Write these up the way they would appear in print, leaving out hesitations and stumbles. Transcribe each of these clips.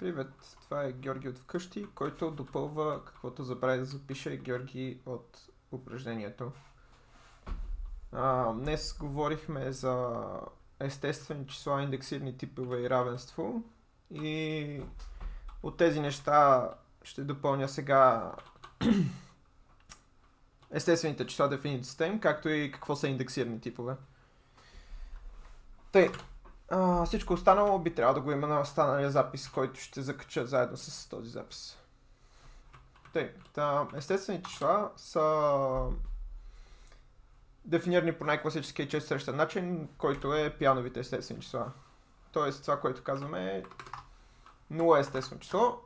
Привет, това е Георги от вкъщи, който допълва каквото забрави да запише Георги от упражнението. Днес говорихме за естествени числа, индексирани типове и равенство. И от тези неща ще допълня сега естествените числа, дефиницията им, както и какво са индексирани типове. Тъй, всичко останало би трябвало да го има на останалия запис, който ще закача заедно с този запис. Тъй, естествени числа са дефинирани по най-класическия и често срещан начин, който е пиановите естествени числа. Тоест това, което казваме е 0 е естествено число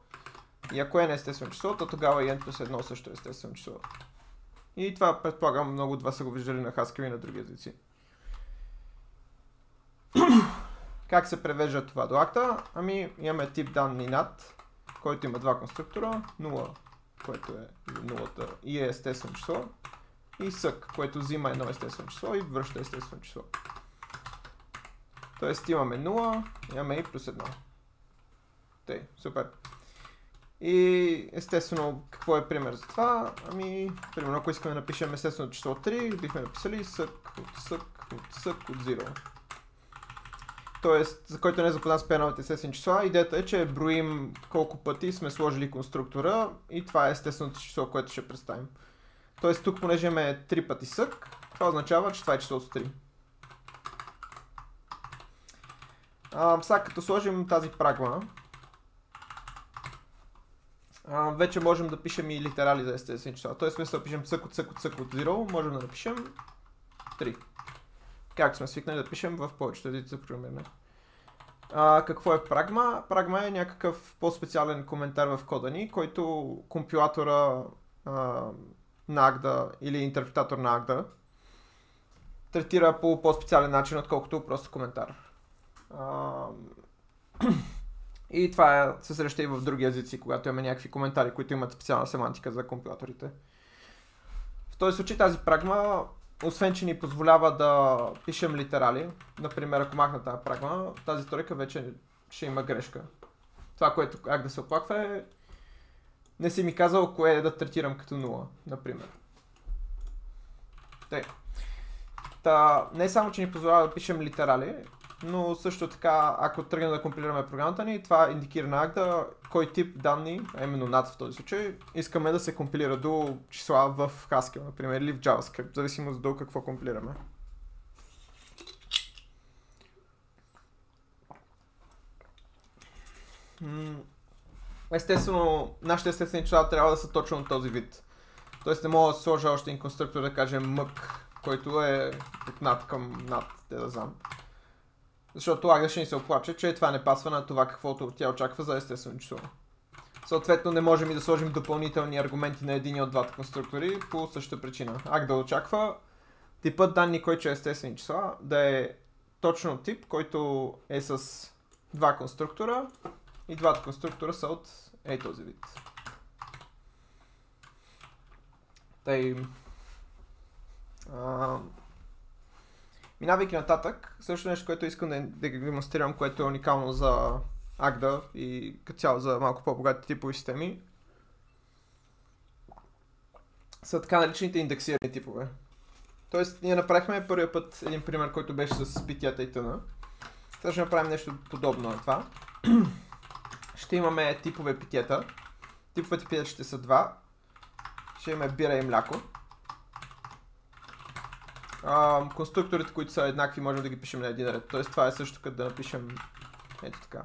и ако n е естествено число, то тогава и n плюс 1 също е естествено число. И това предполагам много от вас са го виждали на Haskell и на други езици. Как се превежда това до акта? Имаме тип данни над, който има два конструктора, 0, което е 0 и е естествено число, и suck, което взима едно естествено число и връща естествено число. Тоест имаме 0, имаме и плюс 1. Тъй, супер. И естествено, какво е пример за това? Примерно, ако искаме да напишем естествено число 3, бихме написали suck от 0. Тоест, за който не е запознат с пиановите естествени числа, идеята е, че броим колко пъти сме сложили конструктора и това е естественото число, което ще представим. Тоест, тук понеже имаме 3 пъти suck, това означава, че това е числото 3. Сега като сложим тази прагма, вече можем да пишем и литерали за естествени числа. Тоест, вместо да пишем suck от 0, можем да напишем 3. Както сме свикнали да пишем в повечето езици за програмиране. Какво е прагма? Прагма е някакъв по-специален коментар в кода ни, който компилатора на Agda или интерпретатор на Agda третира по по-специален начин, отколкото просто коментар. И това се среща и в други езици, когато имаме някакви коментари, които имат специална семантика за компилаторите. В този случай тази прагма, освен че ни позволява да пишем литерали, например ако махна тази прагма, тази тройка вече ще има грешка. Това, което Agda се оплаква е, не си ми казал кое е да третирам като 0, например. Не само, че ни позволява да пишем литерали, но също така, ако тръгнем да компилираме програмата ни, това индикира на Agda кой тип данни, а именно над в този случай, искаме да се компилира до числа в Haskell, например, или в JavaScript, в зависимост до какво компилираме. Естествено, нашите естествени числа трябва да са точно от този вид. Тоест не мога да сложа още един конструктор, да кажем мък, който е от над към над, да знам. Защото Agda ще ни се оплаче, че това не пасва на това, каквото тя очаква за естествено число. Съответно не можем и да сложим допълнителни аргументи на един от двата конструктори по същата причина. Agda очаква типът данни, който е естествени числа, да е точно тип, който е с два конструктора и двата конструктора са от този вид. Минавайки нататък, също нещо, което искам да демонстрирам, което е уникално за Agda и като цяло за малко по-богати типови системи, са така наречените индексирани типове. Тоест, ние направихме първия път един пример, който беше с питията и тъна. Сега ще направим нещо подобно на това. Ще имаме типове питията. Типовете питията ще са два. Ще имаме бира и мляко. Конструкторите, които са еднакви, можем да ги пишем на един ред. Тоест това е също като да напишем ето така.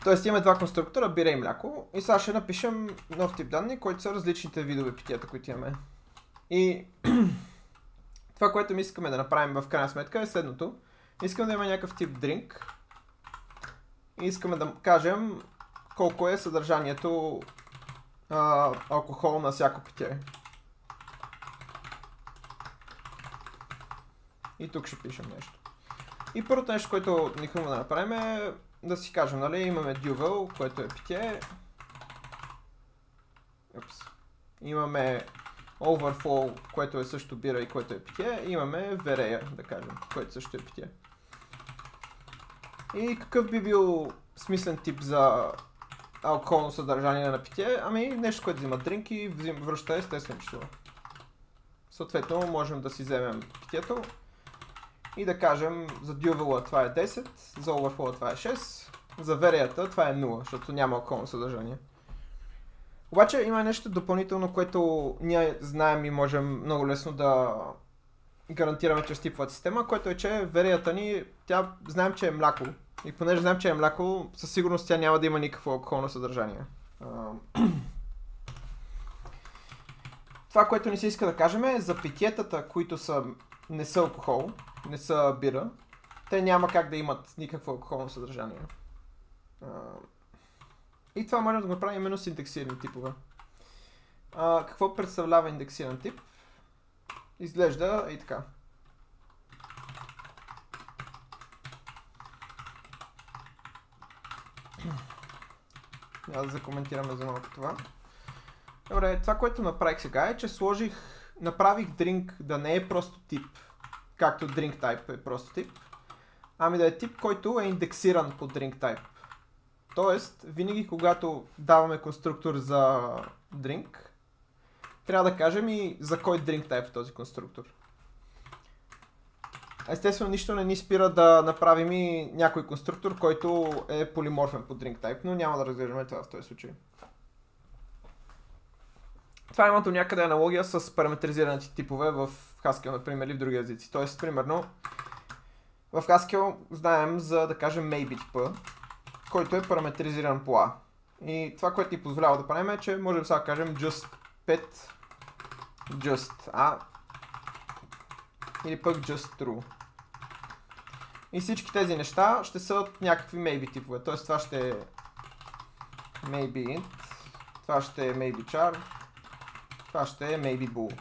Тоест имаме два конструктора, бира и мляко. И сега ще напишем нов тип данни, които са различните видове питията, които имаме. И това, което ми искаме да направим в крайна сметка е следното. Искаме да има някакъв тип drink. И искаме да кажем колко е съдържанието алкохол на всяко питие. И тук ще пишем нещо. И първото нещо, което ни хрумва да направим е да си кажем, нали, имаме duvel, което е питие. Имаме overflow, което е също бира и което е питие. И имаме vereya, да кажем, което също е питие. И какъв би бил смислен тип за алкохолно съдържание на питие, ами нещо, което взима дринк и връща естествено число. Съответно можем да си вземем питието и да кажем за дювела това е 10, за overflow това е 6, за верията това е 0, защото няма алкохолно съдържание. Обаче има нещо допълнително, което ние знаем и можем много лесно да гарантираме чрез типовата система, което е, че верията ни, тя знаем, че е мляко. И понеже знаем, че е мляко, със сигурност тя няма да има никакво алкохолно съдържание. Това, което ни се иска да кажем е за питиетата, които не са алкохол, не са бира, те няма как да имат никакво алкохолно съдържание. И това можем да го направим именно с индексирани типове. Какво представлява индексиран тип? Изглежда и така. Няма да закоментираме за малко това. Добре, това, което направих сега е, че направих drink да не е просто тип, както drink type е просто тип, ами да е тип, който е индексиран по drink type. Тоест, винаги когато даваме конструктор за drink, трябва да кажем и за кой drink type е този конструктор. Естествено, нищо не ни спира да направим и някой конструктор, който е полиморфен по drink type, но няма да разглеждаме това в този случай. Това има до някъде аналогия с параметризираните типове в Haskell, например, или в други езици. Тоест, примерно, в Haskell знаем за, да кажем, maybe типа, който е параметризиран по A. И това, което ни позволява да правим е, че можем сега да кажем just 5, just A или пък just true. И всички тези неща ще са някакви maybe типове. Тоест това ще е maybe int, това ще е maybe char, това ще е maybe bool.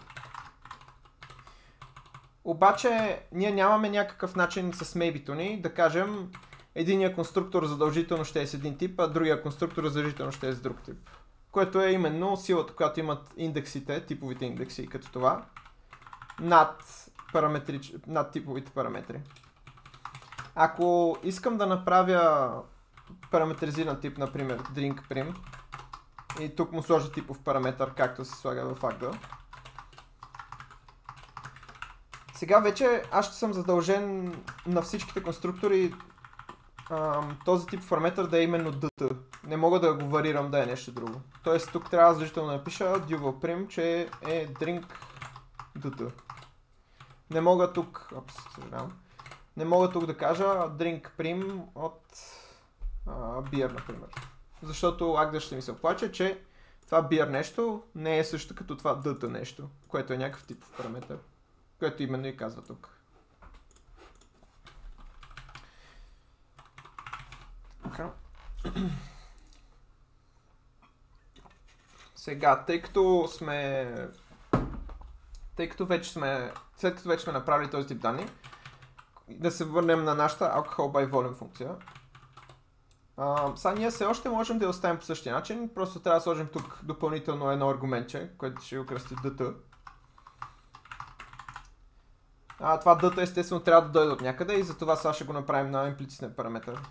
Обаче ние нямаме някакъв начин с maybe-то ни да кажем единия конструктор задължително ще е с един тип, а другия конструктор задължително ще е с друг тип. Което е именно силата, която имат индексите, типовите индекси като това, над типовите параметри. Ако искам да направя параметризиран тип, например drink prim, и тук му сложа типов параметър, както се слага в Agda, сега вече аз ще съм задължен на всичките конструктори този тип параметър да е именно DT. Не мога да го варирам да е нещо друго. Тоест тук трябва задължително да напиша dual_prim, че е drink DT. Не мога тук, не мога тук да кажа drink prim от beer, например. Защото Agda ще ми се оплаче, че това beer нещо не е също като това DT нещо, което е някакъв типов параметър, което именно и казва тук. Сега, след като вече сме направили този тип данни, да се върнем на нашата alcohol by volume функция. Сега ние все още можем да я оставим по същия начин, просто трябва да сложим тук допълнително едно аргументче, което ще го кръсти DT. Това DT естествено трябва да дойде от някъде и затова сега ще го направим на имплицитен параметър.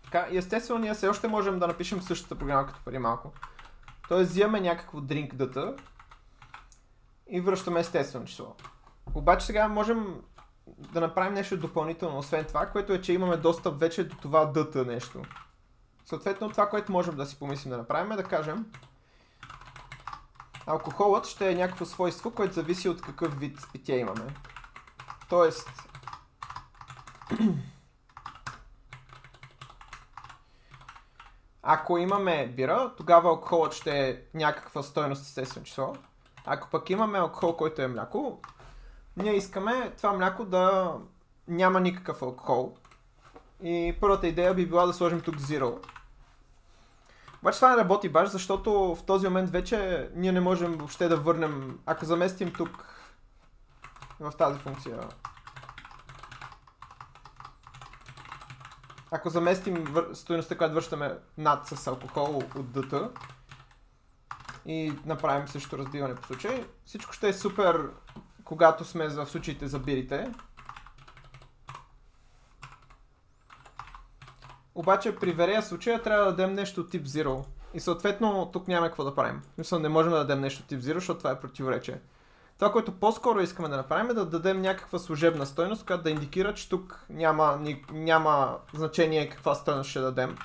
Така, и естествено ние все още можем да напишем същата програма като преди малко. Тоест взимаме някакво drink DT и връщаме естествено число. Обаче сега можем да направим нещо допълнително, освен това, което е, че имаме достъп вече до това DT нещо. Съответно това, което можем да си помислим да направим е да кажем алкохолът ще е някакво свойство, което зависи от какъв вид питие имаме. Тоест ако имаме бира, тогава алкохолът ще е някаква стойност естествено число. Ако пък имаме алкохол, който е мляко, ние искаме това мляко да няма никакъв алкохол. И първата идея би била да сложим тук zero. Обаче това не работи баш, защото в този момент вече ние не можем въобще да върнем, ако заместим тук в тази функция. Ако заместим стойността, която връщаме над с алкохол от DT и направим също разбиване по случай, всичко ще е супер, когато сме в случаите за бирите. Обаче при верея случая трябва да дадем нещо тип 0. И съответно тук няма какво да правим. Мисля, не можем да дадем нещо тип 0, защото това е противоречие. Това, което по-скоро искаме да направим е да дадем някаква служебна стойност, която да индикира, че тук няма значение каква стойност ще дадем.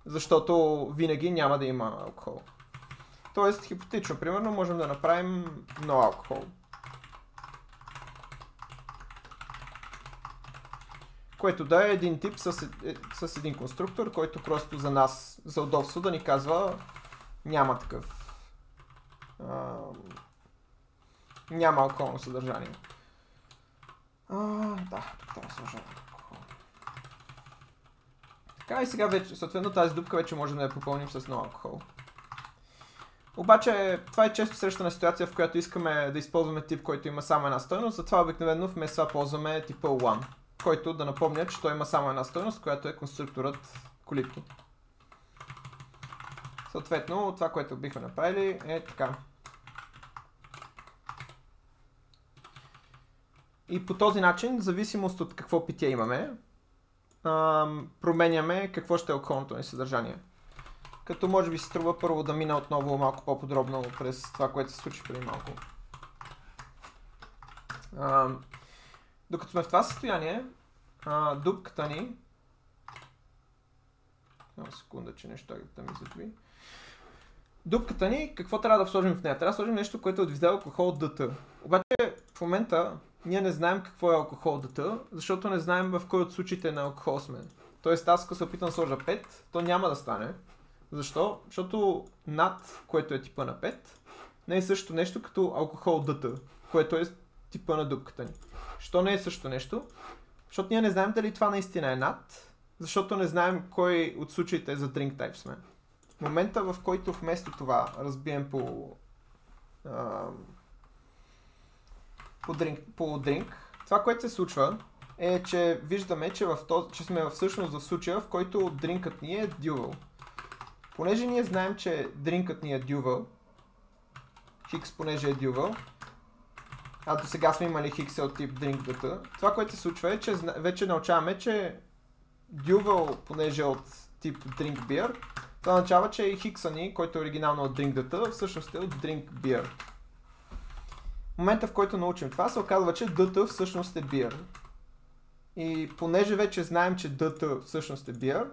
Защото винаги няма да има алкохол. Тоест, хипотетично, примерно, можем да направим no алкохол. Което да е един тип с един конструктор, който просто за нас, за удобство да ни казва няма такъв. Няма алкохолно съдържание. Да, тук трябва да сложа алкохол. Така и сега вече, съответно тази дупка вече можем да я попълним с no алкохол. Обаче това е често срещана ситуация, в която искаме да използваме тип, който има само една стойност, затова обикновено вместо това ползваме типа one, който да напомня, че той има само една стойност, която е конструкторът колибки. Съответно, това, което бихме направили е така. И по този начин, в зависимост от какво питие имаме, променяме какво ще е алкохолното ни съдържание. Като може би се струва първо да мина отново малко по-подробно през това, което се случи преди малко. Докато сме в това състояние, дупката ни... Една секунда, че нещо да ми затви. Дупката ни, какво трябва да сложим в нея? Трябва да сложим нещо, което е от вида алкохол ДТ. Обаче в момента ние не знаем какво е алкохол ДТ, защото не знаем в кой от случаите на алкохол сме. Тоест аз ако се опитам да сложа 5, то няма да стане. Защо? Защото над, което е типа на 5, не е също нещо като алкохол ДТ, което е типа на дупката ни. Що не е също нещо? Защото ние не знаем дали това наистина е над, защото не знаем кой от случаите за drink type сме. В момента, в който вместо това разбием по drink, това, което се случва е, че виждаме, че сме всъщност в случая, в който дринкът ни е dual. Понеже ние знаем, че дринкът ни е dual, хикс понеже е dual, а до сега сме имали хикс от тип drink DT, това, което се случва е, че вече научаваме, че dual, понеже е от тип drink beer, това означава, че и хикса ни, който е оригинално от drink DT, всъщност е от drink beer. В момента, в който научим това, се оказва, че DT всъщност е beer. И понеже вече знаем, че DT всъщност е beer,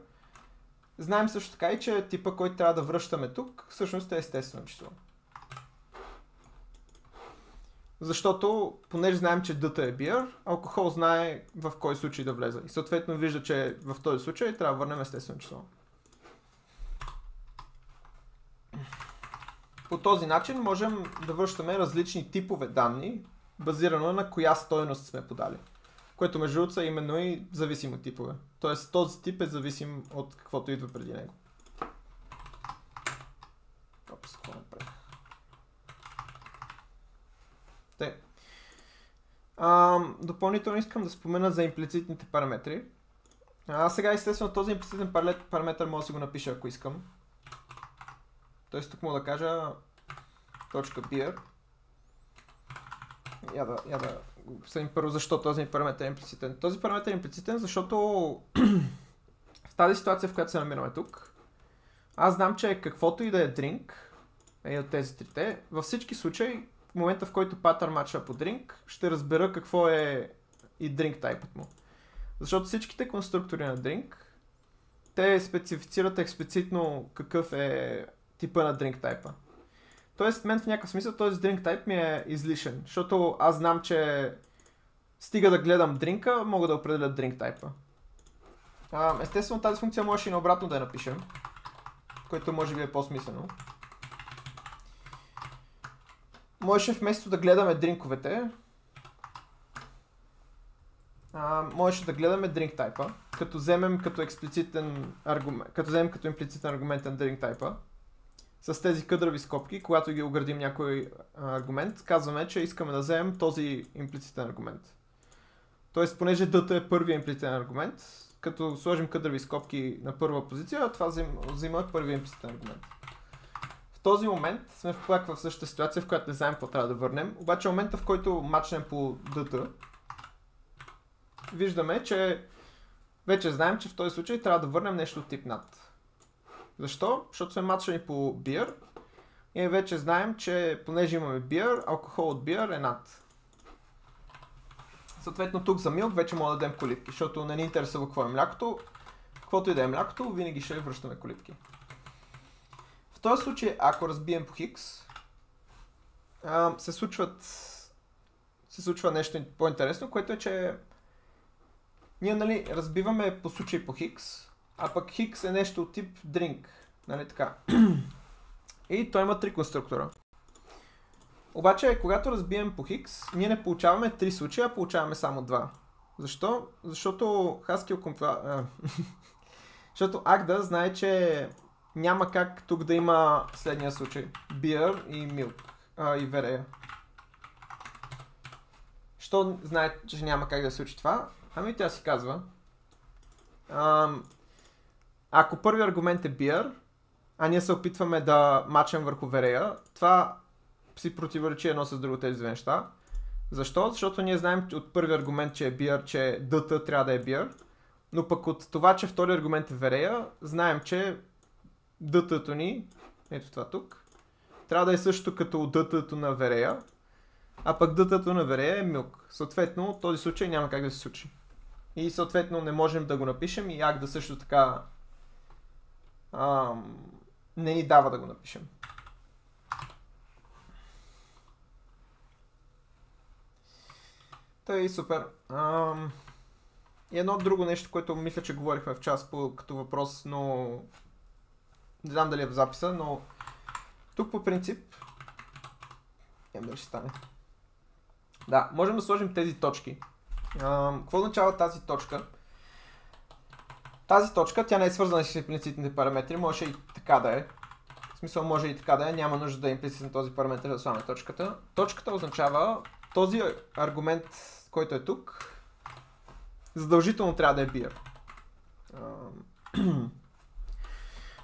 знаем също така и, че типа, който трябва да връщаме тук, всъщност е естествено число. Защото, понеже знаем, че DT е beer, алкохол знае в кой случай да влезе. И съответно вижда, че в този случай трябва да върнем естествено число. По този начин можем да връщаме различни типове данни, базирано на коя стойност сме подали. Което между другото са именно и зависимо типове. Тоест този тип е зависим от каквото идва преди него. Допълнително искам да спомена за имплицитните параметри. Сега естествено този имплицитен параметр мога да си го напиша, ако искам. Тоест тук мога да кажа .beer. Я да обсъдим първо защо този параметр е имплицитен. Този параметр е имплицитен, защото в тази ситуация, в която се намираме тук, аз знам, че каквото и да е drink, от тези трите, във всички случаи, в момента в който патър мачва по drink, ще разбера какво е и drink тайпът му. Защото всичките конструктори на drink, те специфицират експлицитно какъв е типа на drink тайпа. Тоест, мен в някакъв смисъл този drink type ми е излишен, защото аз знам, че стига да гледам дринка, мога да определя drink type. Естествено тази функция може и наобратно да я напишем, което може би е по-смислено. Можеше вместо да гледаме дринковете, можеше да гледаме drink type, като вземем като имплицитен аргументен drink type. С тези къдрави скобки, когато ги оградим някой аргумент, казваме, че искаме да вземем този имплицитен аргумент. Тоест, понеже DT е първият имплицитен аргумент, като сложим къдрави скобки на първа позиция, това взима първият имплицитен аргумент. В този момент сме в същата ситуация, в която не знаем какво трябва да върнем, обаче в момента, в който мачнем по DT, виждаме, че вече знаем, че в този случай трябва да върнем нещо от тип над. Защо? Защото сме мачвани по beer и вече знаем, че понеже имаме beer, алкохол от beer е над. Съответно тук за milk вече мога да дадем колибки, защото не ни интересува какво е млякото. Каквото и да е млякото, винаги ще връщаме колибки. В този случай, ако разбием по хикс, се случва нещо по-интересно, което е, че ние, нали, разбиваме по случай по хикс, а пък хикс е нещо от тип drink, нали така. И той има 3 конструктора. Обаче, когато разбием по хикс, ние не получаваме 3 случая, а получаваме само 2. Защо? Защото Haskell защото Agda знае, че няма как тук да има следния случай. Beer и milk. И верея. Що знае, че няма как да се случи това? Ами тя си казва. Ако първият аргумент е beer, а ние се опитваме да мачем върху верея, това си противоречи едно с друго тези две неща. Защо? Защото ние знаем от първи аргумент, че е beer, че дъта трябва да е beer, но пък от това, че втори аргумент е верея, знаем, че дътато ни, ето това тук, трябва да е също като дътато на верея, а пък дътато на верея е milk. Съответно, в този случай няма как да се случи. И съответно не можем да го напишем и Agda също така не ни дава да го напишем. Тъй, супер. И едно друго нещо, което мисля, че говорихме в час като въпрос, но не знам дали е в записа, но тук по принцип дали ще стане. Да, можем да сложим тези точки. Какво означава тази точка? Тази точка, тя не е свързана с имплицитните параметри, може и така да е. В смисъл може и така да е, няма нужда да е имплицитен този параметр да слагаме точката. Точката означава този аргумент, който е тук, задължително трябва да е beer.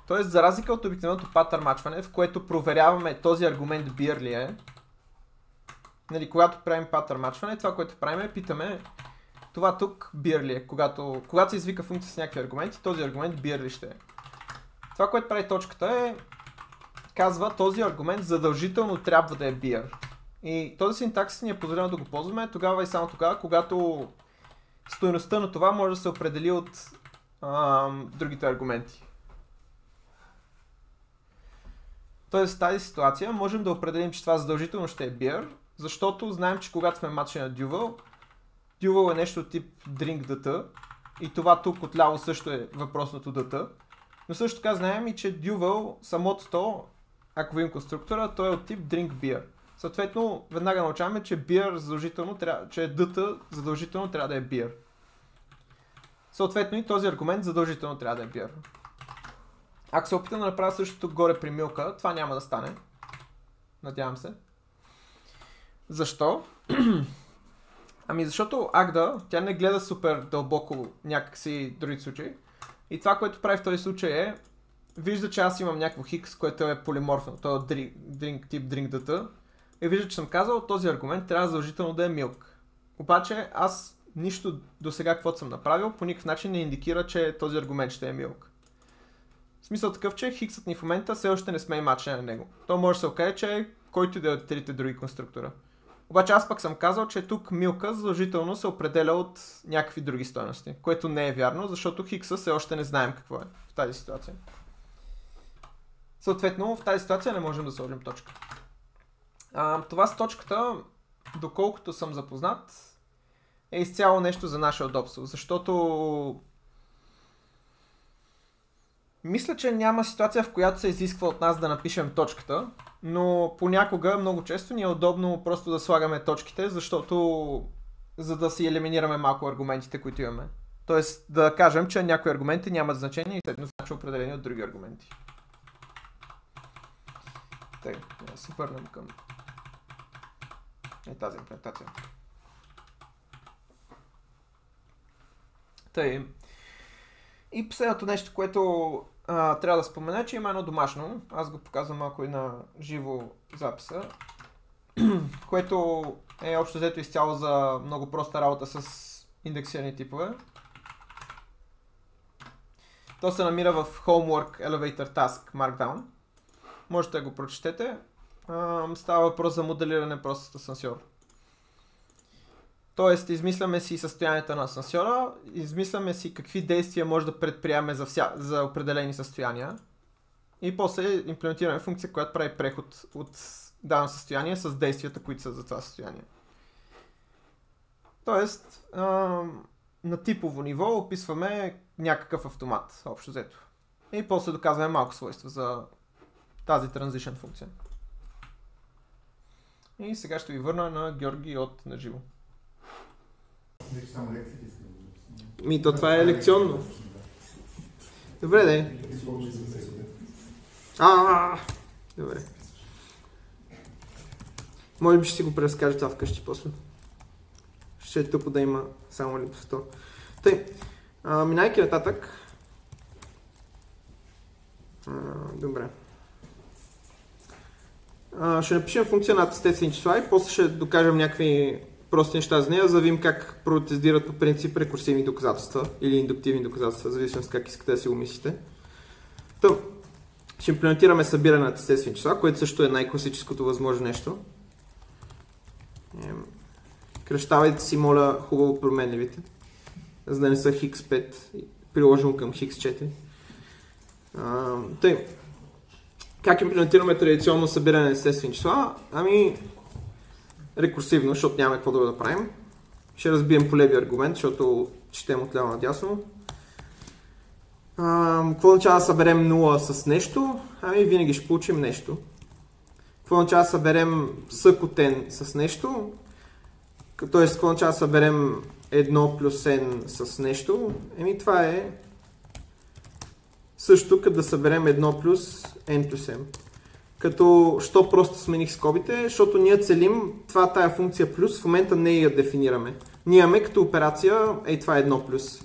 Тоест, за разлика от обикновеното патърн мачване, в което проверяваме този аргумент beer ли е, нали, когато правим патърн мачване, това, което правим е питаме това тук beer ли е. Когато се извика функция с някакви аргументи, този аргумент beer ли ще е. Това, което прави точката е, казва този аргумент задължително трябва да е beer. И този синтаксис ни е позволено да го ползваме тогава и само тогава, когато стойността на това може да се определи от другите аргументи. Тоест в тази ситуация можем да определим, че това задължително ще е beer, защото знаем, че когато сме мачени на duval, duval е нещо от тип drink data и това тук отляво също е въпросното data, но също така знаем и, че duval самото то, ако видим конструктора, то е от тип drink beer. Съответно, веднага научаваме, че beer задължително трябва, че data задължително трябва да е beer. Съответно и този аргумент задължително трябва да е beer. Ако се опитам да направя същото горе при милка, това няма да стане. Надявам се. Защо? Ами защото Agda, тя не гледа супер дълбоко някакси други случаи. И това, което прави в този случай е, вижда, че аз имам някакво хикс, което е полиморфно, то е тип drink data. И вижда, че съм казал, този аргумент трябва задължително да е milk. Обаче аз нищо до сега, каквото съм направил, по никакъв начин не индикира, че този аргумент ще е milk. В смисъл такъв, че хиксът ни в момента все още не сме и мачени на него. То може да се окаже, че е който и да е от трите други конструктора. Обаче аз пък съм казал, че тук милка задължително се определя от някакви други стойности, което не е вярно, защото хикса все още не знаем какво е в тази ситуация. Съответно, в тази ситуация не можем да сложим точка. Това с точката, доколкото съм запознат, е изцяло нещо за наше удобство, защото мисля, че няма ситуация, в която се изисква от нас да напишем точката, но понякога, много често ни е удобно просто да слагаме точките, защото за да си елиминираме малко аргументите, които имаме. Тоест да кажем, че някои аргументи нямат значение и следно значи определени от други аргументи. Тъй, да се върнем към тази имплементация. Тъй. И последното нещо, което трябва да спомена, че има едно домашно. Аз го показвам малко и на живо записа, което е общо взето изцяло за много проста работа с индексирани типове. То се намира в Homework Elevator Task Markdown. Можете да го прочетете. Става въпрос за моделиране просто с асансьор. Тоест, измисляме си състоянието на асансьора, измисляме си какви действия може да предприеме за определени състояния и после имплементираме функция, която прави преход от дадено състояние с действията, които са за това състояние. Тоест, на типово ниво описваме някакъв автомат, общо взето. И после доказваме малко свойства за тази transition функция. И сега ще ви върна на Георги от наживо. То това е лекционно. Добре, де. Добре. Може би ще си го преразкажа това вкъщи после. Ще е тъпо да има само липсото. Тъй, минайки нататък. Добре. Ще напишем функция над естествени числа и после ще докажем някакви прости неща за нея, за да видим как протестират по принцип рекурсивни доказателства или индуктивни доказателства, в зависимост как искате да си го мислите. Ще имплементираме събиране на естествени числа, което също е най-класическото възможно нещо. Кръщавайте си, моля, хубаво променливите, за да не са x5, приложено към x4. Как имплементираме традиционно събиране на естествени числа? Рекурсивно, защото нямаме какво да правим. Ще разбием по левия аргумент, защото четем от ляво надясно. Какво означава да съберем 0 с нещо? Винаги ще получим нещо. Какво означава да съберем сък от n с нещо? Тоест, какво означава да съберем 1 плюс n с нещо? Това е също като да съберем 1 плюс n плюс m. Като, що просто смених скобите, защото ние целим тая функция плюс, в момента не я дефинираме. Ние имаме като операция, това е 1 плюс.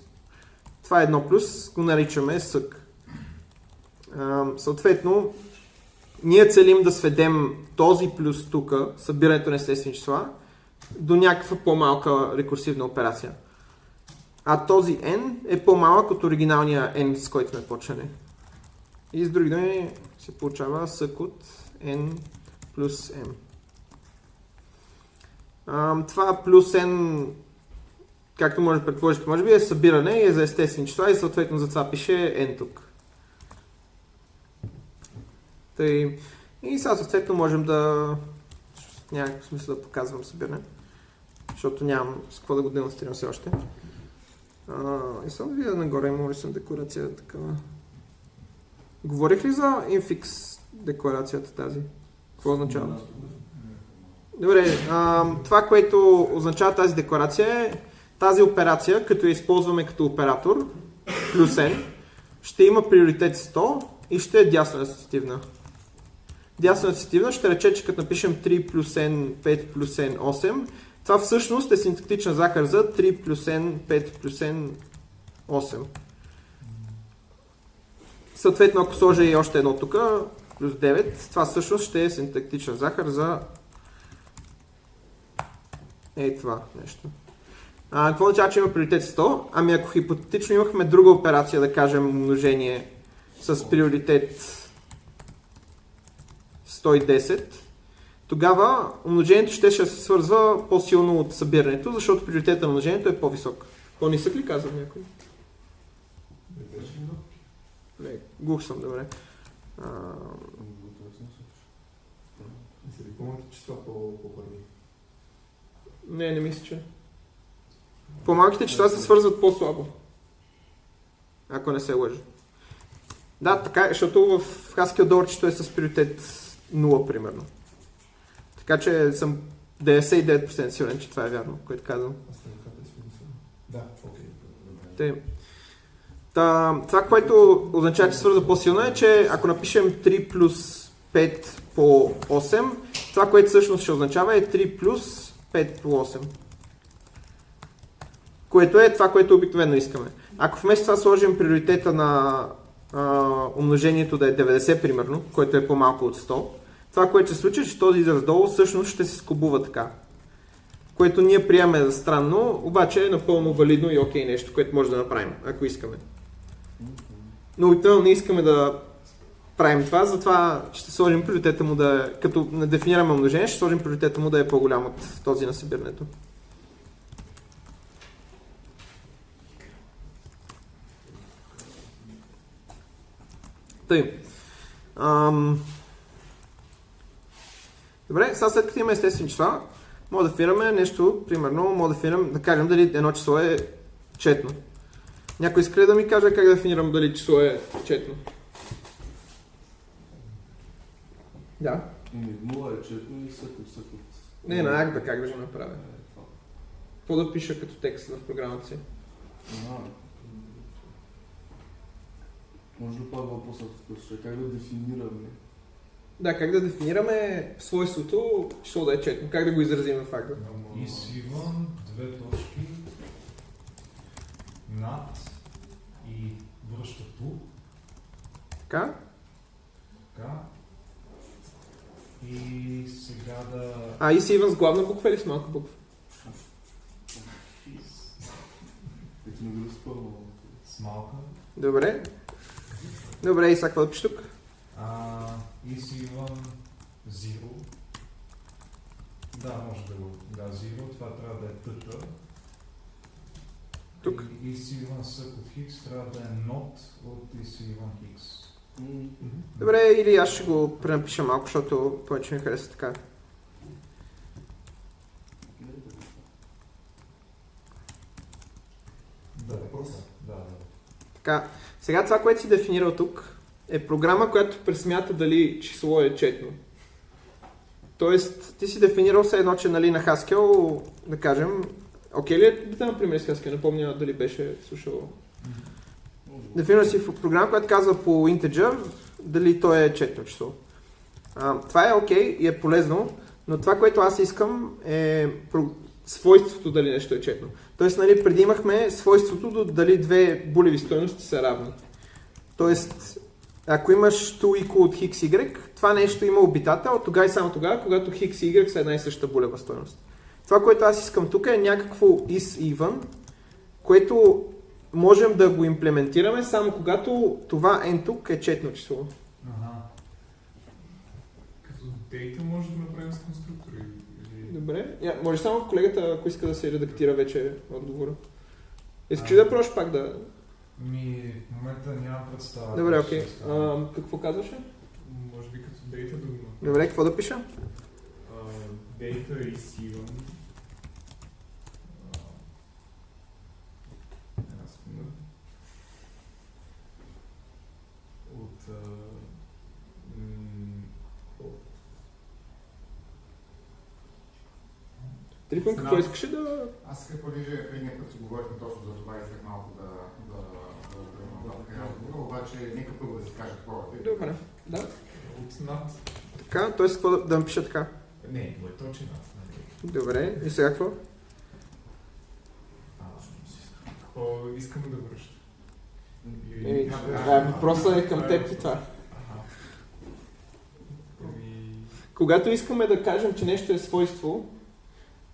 Това е 1 плюс, го наричаме сък. Съответно, ние целим да сведем този плюс тук, събирането на естествени числа, до някаква по-малка рекурсивна операция. А този n е по-малък от оригиналния n, с който сме почнали. И с други думи се получава сък от n плюс m. Това плюс n, както може да предположите, може би е събиране и е за естествени числа и съответно за това пише n тук. И сега съответно можем да... Няма някакъв смисъл да показвам събиране, защото нямам с какво да го демонстрирам все още. И само да видя нагоре, има ли съм декларация такава. Говорих ли за infix декларацията тази? Какво означава? Добре, това, което означава тази декларация е тази операция, като я използваме като оператор, плюс n, ще има приоритет 100 и ще е дясно асоциативна. Дясно асоциативна ще рече, че като напишем 3 плюс n, 5 плюс n, 8, това всъщност е синтактична захар за 3 плюс n, 5 плюс n, 8. Съответно, ако сложа и още едно тук, плюс 9, това всъщност ще е синтактична захар за това нещо. Какво означава, че има приоритет 100? Ако хипотетично имахме друга операция, да кажем умножение с приоритет 110, тогава умножението ще се свързва по-силно от събирането, защото приоритетът на умножението е по-висок. По-нисък ли казва някой? Глух съм, добре. По-малките числа по-първи? Не мисля, че. По-малките числа се свързват по-слабо. Ако не се лъжа. Да, така е, защото в Haskell доларчето е с приоритет 0, примерно. Така че съм 99% сигурен, че това е вярно, което казвам. Да, окей. Това, което означава, че свързва по-силно е, че ако напишем 3 плюс 5 по 8, това, което всъщност ще означава е 3 плюс 5 по 8. Което е това, което обикновено искаме. Ако вместо това сложим приоритета на умножението да е 90 примерно, което е по-малко от 100, това, което се случи, че този израз долу всъщност ще се скобува така. Което ние приемаме за странно, обаче е напълно валидно и окей нещо, което може да направим, ако искаме. Но обикновено не искаме да правим това, затова ще сложим приоритета му да е, като не дефинираме умножение, ще сложим приоритета му да е по-голям от този на събирането. Тъй. Добре, сега след като имаме естествени числа, може да дефинираме нещо, примерно, може да кажем дали едно число е четно. Някой иска ли да ми каже как да дефинирам дали число е четно? Да. 0 е четно и съкът. Не, на Агда как да го направя? Какво да пиша като текст в програмата си? Може да пада въпросът в как да дефинираме? Да, как да дефинираме свойството число да е четно, как да го изразим в Агда? Извън две точки над и връща ту. Така. Така. И сега да... И си Иван с главна буква или с малка буква? С малка. Добре. Добре, и сега какво да пише тук? И си Иван zero. Да, може да го... Да, zero. Това трябва да е тъта. Тук. И си Иван сък от хикс трябва да е not от и си Иван хикс. Добре, или аз ще го пренапиша малко, защото повече ми хареса така. Да, да. Така, сега това, което си дефинирал тук, е програма, която пресмята дали число е четно. Тоест, ти си дефинирал все едно, че нали, на Haskell, да кажем, окей ли е да например с Haskell, не помня дали беше слушал. Дефинирал си в програма, която казва по integer, дали то е четно число. Това е окей и е полезно, но това, което аз искам е свойството дали нещо е четно. Тоест, нали, преди имахме свойството дали две булеви стойности са равни. Тоест, ако имаш to equal от хикс y, това нещо има обитател тогава и само тогава, когато хикс и y са една и съща булева стойност. Това, което аз искам тук е някакво is even, което можем да го имплементираме само когато това n тук е четно число. Като data може да направим с конструктори. Добре. Може само колегата, ако иска да се редактира вече отговора. Искаш ли да пробваш пак да... В момента нямам представа. Добре, окей. Какво казваше? Може би като data да го... Добре, какво да пиша? Data is even. Една секунда. От... Трифон, какво искаше да... Аз исках, понеже предния път си говорихме точно за това, исках малко да разговора, обаче нека първо да си кажа какво е. Добре, да. От над. Така, т.е. какво да напиша така? Не, му е точно над. Добре, и сега какво? Какво искам да връща? Въпросът е към теб и това. Когато искаме да кажем, че нещо е свойство,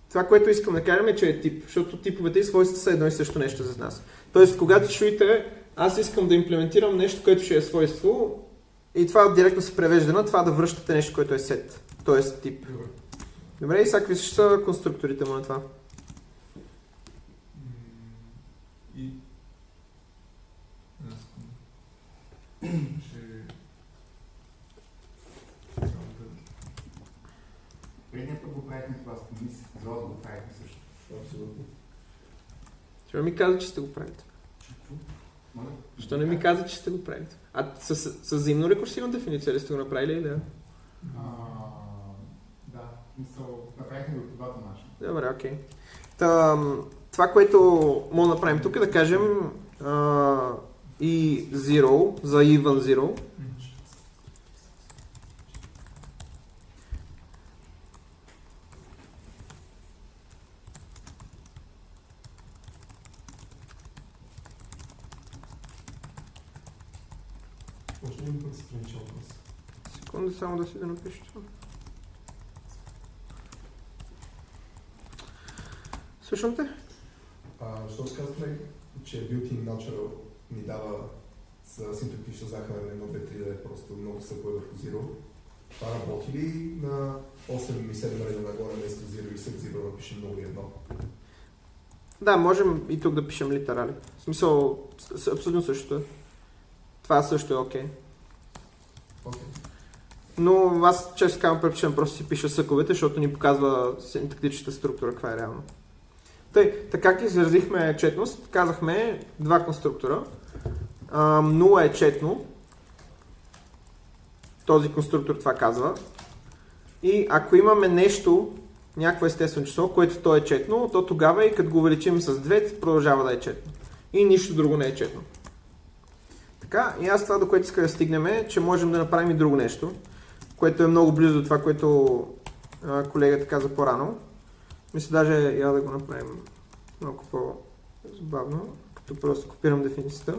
това, което искам да кажем е, че е тип, защото типовете и свойства са едно и също нещо за нас. Тоест, когато чуете, аз искам да имплементирам нещо, което ще е свойство, и това директно се превежда на това да връщате нещо, което е сет, т.е. тип. Добре, и сега какви са конструкторите му на това? Предния път го правихме това, мислих, за да го правихме също. Абсолютно. Ще ми каза, че сте го правите. Що не ми каза, че сте го правите? С взаимно рекурсивна дефиниция ли сте го направили или да? Да, мисъл, направихме го по двата начина. Добре, окей. Това, което мога да направим тук е да кажем и zero, за even zero. Може ли да бъде страничен въпрос? Секунда, само да си да напиша това. Слушам те. Що казахме, че built-in natural ни дава за синтетична захар на 1, 2, 3 да е просто много се върху Zero. Това работи ли на 8 и 7 реда нагоре вместо Zero и след Zero напишем много и едно? Да, можем и тук да пишем литерали. В смисъл, абсолютно същото. Това също е окей. Но аз често казвам, предпочитам просто си пиша съковете, защото ни показва синтактичната структура, каква е реално. Така как изразихме четност, казахме два конструктора. 0 е четно. Този конструктор това казва. И ако имаме нещо, някакво естествено число, което то е четно, то тогава и като го увеличим с 2, продължава да е четно. И нищо друго не е четно. Така, и аз това, до което иска да стигнем, е, че можем да направим и друго нещо, което е много близо до това, което колегата каза по-рано. Мисля даже я да го направим малко по-забавно, като просто копирам дефиницията.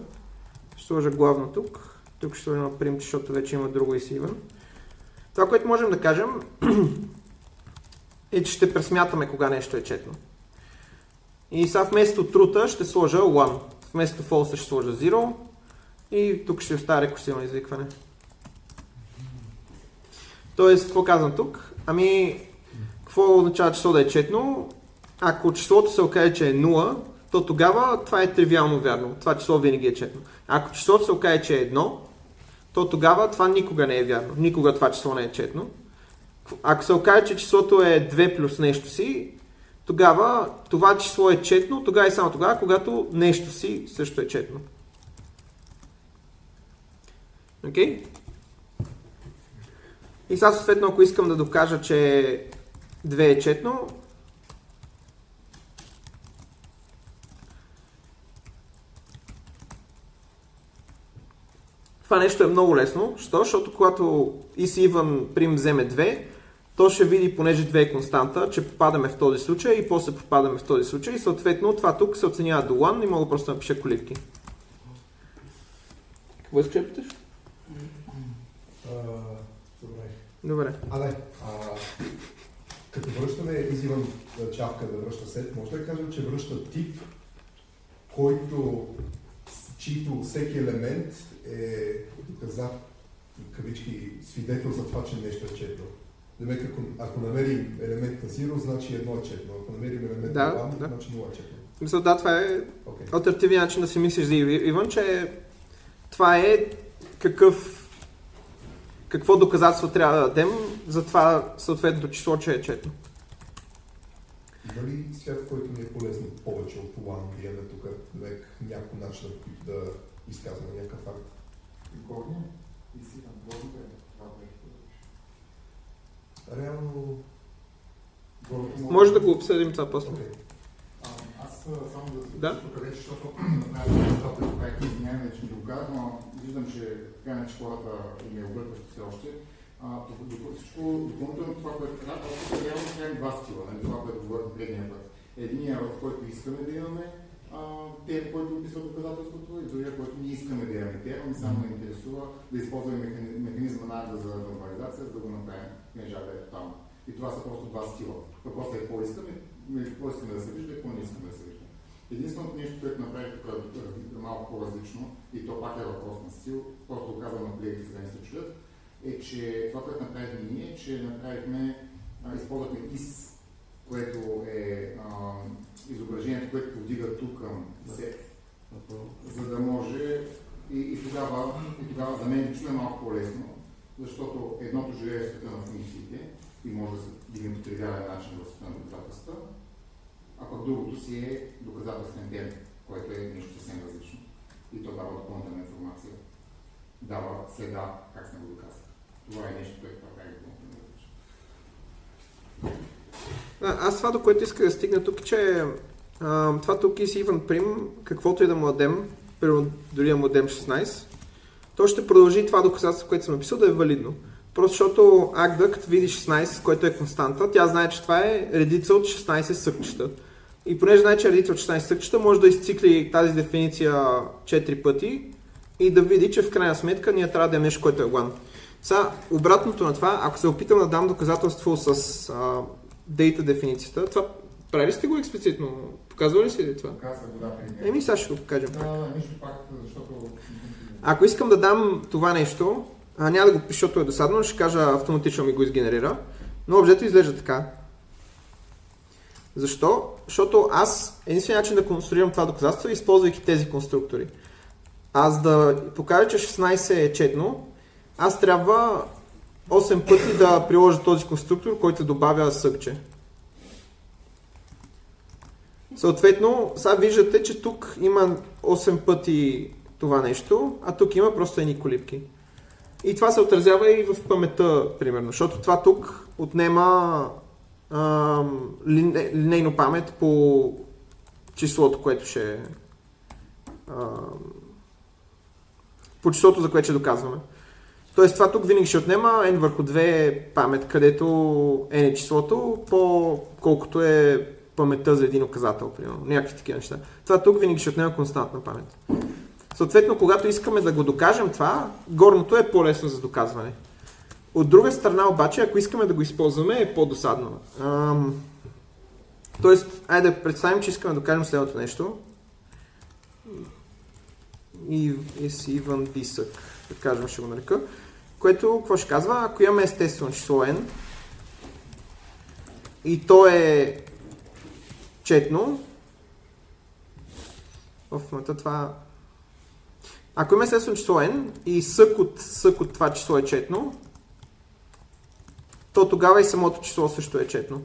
Ще сложа главно тук. Тук ще сложа на print, защото вече има друго изсиван. Това, което можем да кажем е, че ще пресмятаме кога нещо е четно. И сега вместо truth ще сложа 1, вместо false ще сложа 0 и тук ще оставя рекурсивно извикване. Тоест, какво казвам тук? Ами, какво означава число да е четно? Ако числото се окаже, че е 0, то тогава това е тривиално вярно. Това число винаги е четно. Ако числото се окаже, че е 1, то тогава това никога не е вярно. Никога това число не е четно. Ако се окаже, че числото е 2 плюс нещо си, тогава това число е четно, тогава и само тогава, когато нещо си също е четно. Окей? И сега съответно, ако искам да докажа, че 2 е четно, това нещо е много лесно. Защо? Защото когато is-even prim вземе 2, то ще види, понеже 2 е константа, че попадаме в този случай и после попадаме в този случай и съответно това тук се оценява до 1 и мога просто да напиша колибки. Какво искаш да питаш? Добре. Като връщаме is-even чавка да връща сет, може да кажем, че връща тип, чийто всеки елемент е кавички свидетел за това, че нещо е четно. Демек, ако намерим елемент на 0, значи едно е четно. Ако намерим елемент на 1, значи 0 е четно. Мисля, да, това е алтернативният начин да си мислиш за Иван, че това е какво доказателство трябва да дадем за това съответното число, че е четно. Има ли свят, в който ни е полезно повече от това, да имаме тук някакъв начин, в който да изказваме някакъв факт? Горни и си на двойните, това беше. Реално... Може да го обсъдим това после. Аз само да тук вече, защото направя това, което извиняваме, че не го казах, но виждам, че така не, че хората им е объркващо все още. Всичко допълнително това, което трябва, реално трябва два стила, това, което говорим предния път. Единия, в който искаме да имаме те, който описва доказателството, и другия, който не искаме да имаме те, но само не интересува да използваме механизма на акта за нормализация, за да го направим межа да е тотално. И това са просто два стила. Въпросът е какво искаме да се вижда и какво не искаме да се вижда. Единственото нещо, което направи тук малко по-различно, и то пак е въпрос на стил, просто казвам на колегите, за да не се чуят, е, че това, което направихме ние, че използвахме is, което е изображението, което повдига тук към set, за да може и тогава за мен лично е малко по-лесно, защото едното живее в света на функциите и може да се дигне по тривиален начин в света на доказателства, а пък другото си е доказателствен ден, което е нещо съвсем различно. И то дава допълнителна информация. Дава следа как сме го доказали. Това е нещо, което прави допълнително различно. Аз това, до което иска да стигна тук, че това тук is-even prim, каквото и да му дадем, дори да му дадем 16, то ще продължи това доказателство, което съм написал, да е валидно. Просто защото акта, като види 16, който е константа, тя знае, че това е редица от 16 съкчета. И понеже знае, че е редица от 16 съкчета, може да изцикли тази дефиниция 4 пъти и да види, че в крайна сметка ние трябва да дадем нещо, което е 1. Сега, обратното на това, ако се опитам да дам доказателство с data дефиницията, това прави сте го експлицитно? Показва ли си това? Показва го, да, при Сега ще го покажем. Да, нищо пак, защото Ако искам да дам това нещо, няма да го пиша, защото е досадно, ще кажа автоматично ми го изгенерира, но обзето изглежда така. Защо? Защото аз единственият начин да конструирам това доказателство е използвайки тези конструктори. Аз да покажа, че 16 е четно, аз трябва 8 пъти да приложа този конструктор, който добавя съкче. Съответно, сега виждате, че тук има 8 пъти това нещо, а тук има просто едни колипки. И това се отразява и в паметта, примерно, защото това тук отнема линейно памет по числото, което ще по числото, за което ще доказваме. Тоест това тук винаги ще отнема n върху 2 памет, където n е числото, по колкото е паметта за един указател, примерно, някакви такива неща. Това тук винаги ще отнема константна памет. Съответно, когато искаме да го докажем това, горното е по-лесно за доказване. От друга страна обаче, ако искаме да го използваме, е по-досадно. Тоест, айде да представим, че искаме да докажем следното нещо. И even дисък, да кажем, ще го нарека. Което, какво ще казва? Ако имаме естествено число n и то е четно, това... Ако имаме естествено число n и сък от това число е четно, то тогава и самото число също е четно.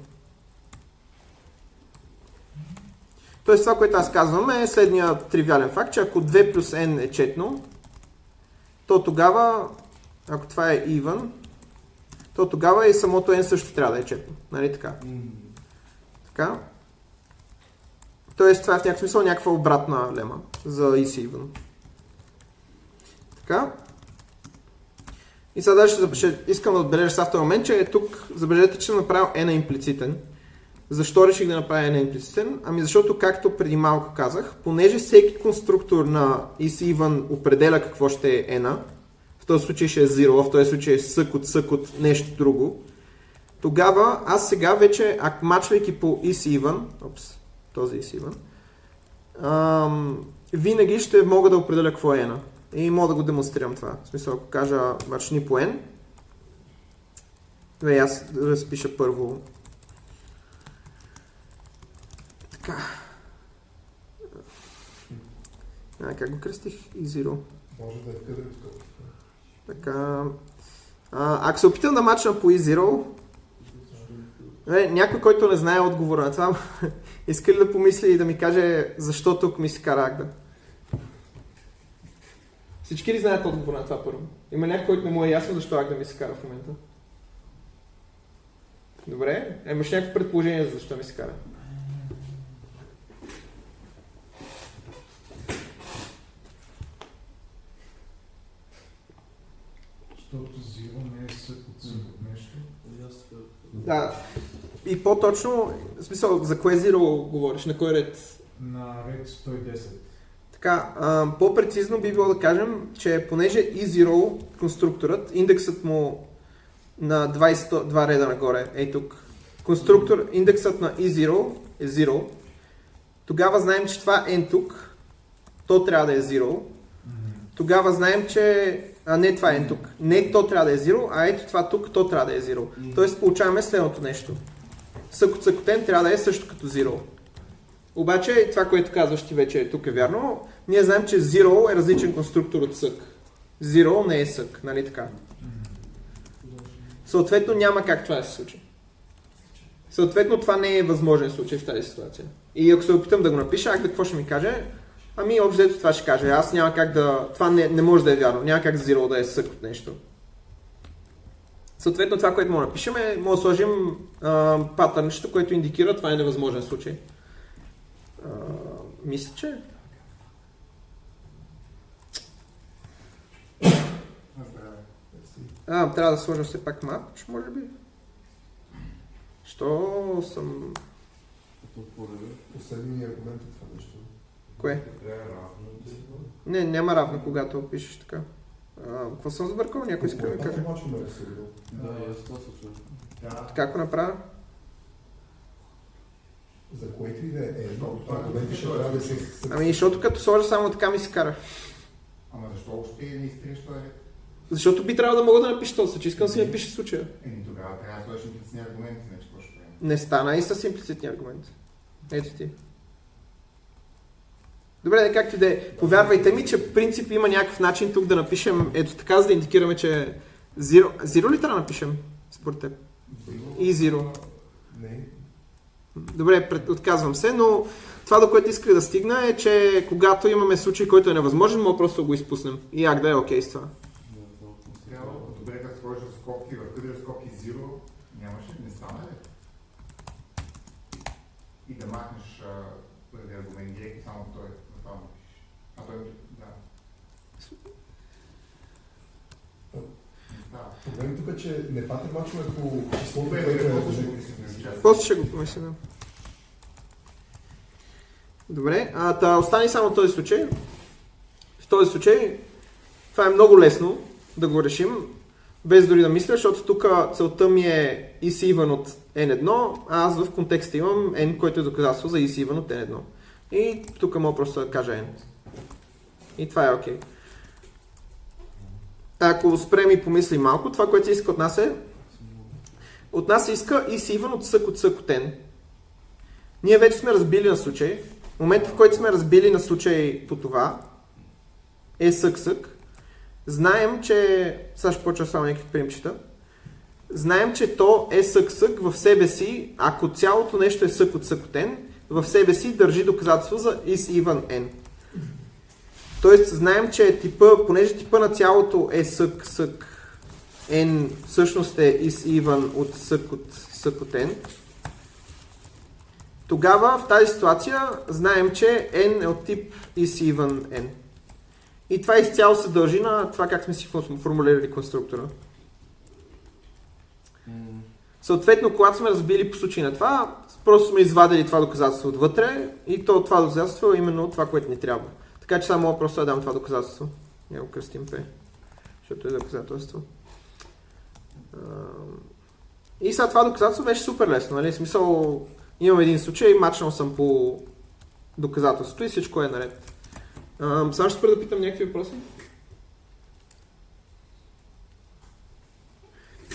Тоест това, което аз казвам е следния тривиален факт, че ако 2 плюс n е четно, то тогава, ако това е even, то тогава и самото n също трябва да е четно. Нали така? Така. Тоест това е в някакъв смисъл някаква обратна лема за is even. Така. И сега даже ще искам да отбележа в този момент, че тук забележете, че съм направил n имплицитен. Защо реших да направя n имплицитен? Ами защото, както преди малко казах, понеже всеки конструктор на isEven определя какво ще е n, в този случай ще е 0, в този случай е сък от нещо друго, тогава аз сега вече, ако мачвайки по isEven, този isEven, винаги ще мога да определя какво е n. И мога да го демонстрирам това. В смисъл, ако кажа мачни по n, аз да разпиша първо така. Как го кръстих? E0. Може да е къде тук. Така. Ако се опитам да мачна по E0, някой, който не знае отговора на това, иска ли да помисли и да ми каже защо тук ми се кара Агда? Всички ли знаят отговора на това първо? Има някой, който не му е ясно защо Агда ми се кара в момента? Добре, имаш някакво предположение за защо ми се кара? Защото зиро не е сък от нещо. Да. И по-точно, в смисъл, за кое zero говориш? На кой ред? На ред 110. Така, по-прецизно би било да кажем, че понеже E0 конструкторът, индексът му на 22 реда нагоре, ей тук, конструктор, индексът на E0 е 0, тогава знаем, че това n тук, то трябва да е 0, тогава знаем, че не това е n тук, не то трябва да е 0, а ето това тук, то трябва да е 0. Тоест получаваме следното нещо. Сък от n трябва да е също като 0. Обаче това, което казваш ти вече тук е вярно, ние знаем, че 0 е различен конструктор от сък. 0 не е сък, нали така? Съответно няма как това да се случи. Съответно това не е възможен случай в тази ситуация. И ако се опитам да го напиша, какво ще ми каже? Ами общо това ще каже. Аз няма как да... Това не може да е вярно. Няма как 0 да е сък от нещо. Съответно това, което му напишем е, може да сложим патърнчето, което индикира това е невъзможен случай. Мисля, че... трябва да сложа все пак матч, може би. Що съм... Последния аргумент е това нещо. Кое? Не, няма равно, когато пишеш така. Какво съм сбъркал? Някой иска да ми каже. Да, аз това се чуя. Така го направя? За което и да е едно, аргументи ще трябва да се... Ами, защото като сложа само така ми се кара. Ама защо защо още не изтриш този ред? Защото би трябвало да мога да напиша този случай. Искам да си напиша случая. Тогава трябва да сложиш имплицитни аргументи, иначе какво ще правим? Не стана и с имплицитни аргументи. Ето ти. Добре, както и да е. Повярвайте ми, че в принцип има някакъв начин тук да напишем, ето така, за да индикираме, че zero ли трябва да напишем, според теб? И zero. Не. Добре, отказвам се, но това, до което исках да стигна е, че когато имаме случай, който е невъзможен, мога просто да го изпуснем. И як да е окей с това. Трябва добре да сложиш в скобки, в къде в скобки zero, нямаше, не стана ли? И да махнеш първи аргумент директно, само той това напишеш. А той, да. Не става. Проблем тук е, че не пате мачове по числото, Добре, което е после ще важно. го мислим. После ще го помисля, да. Добре, остане само този случай. В този случай това е много лесно да го решим, без дори да мисля, защото тук целта ми е is even от n1, а аз в контекста имам n, който е доказателство за is even от n1. И тук мога просто да кажа n. И това е окей. Ако спрем и помислим малко, това, което се иска от нас е иска is even от сък от n. Ние вече сме разбили на случай. В момента, в който сме разбили на случай по това, е сък-сък, знаем, че... Сега ще почва само някакви примчета. Знаем, че то е сък-сък в себе си, ако цялото нещо е сък от n, в себе си държи доказателство за is even n. Тоест, знаем, че понеже типа на цялото е сък n, всъщност е is even от сък от n, тогава в тази ситуация знаем, че n е от тип is even n. И това изцяло се дължи на това как сме си формулирали конструктора. Съответно, когато сме разбили по случай на това, просто сме извадили това доказателство отвътре и това доказателство е именно това, което ни трябва. Така че само мога просто да дам това доказателство. Я го кръстим P, защото е доказателство. И сега това доказателство беше супер лесно, нали? В смисъл, имам един случай, мачнал съм по доказателството и всичко е наред. Само ще спра да питам някакви въпроси.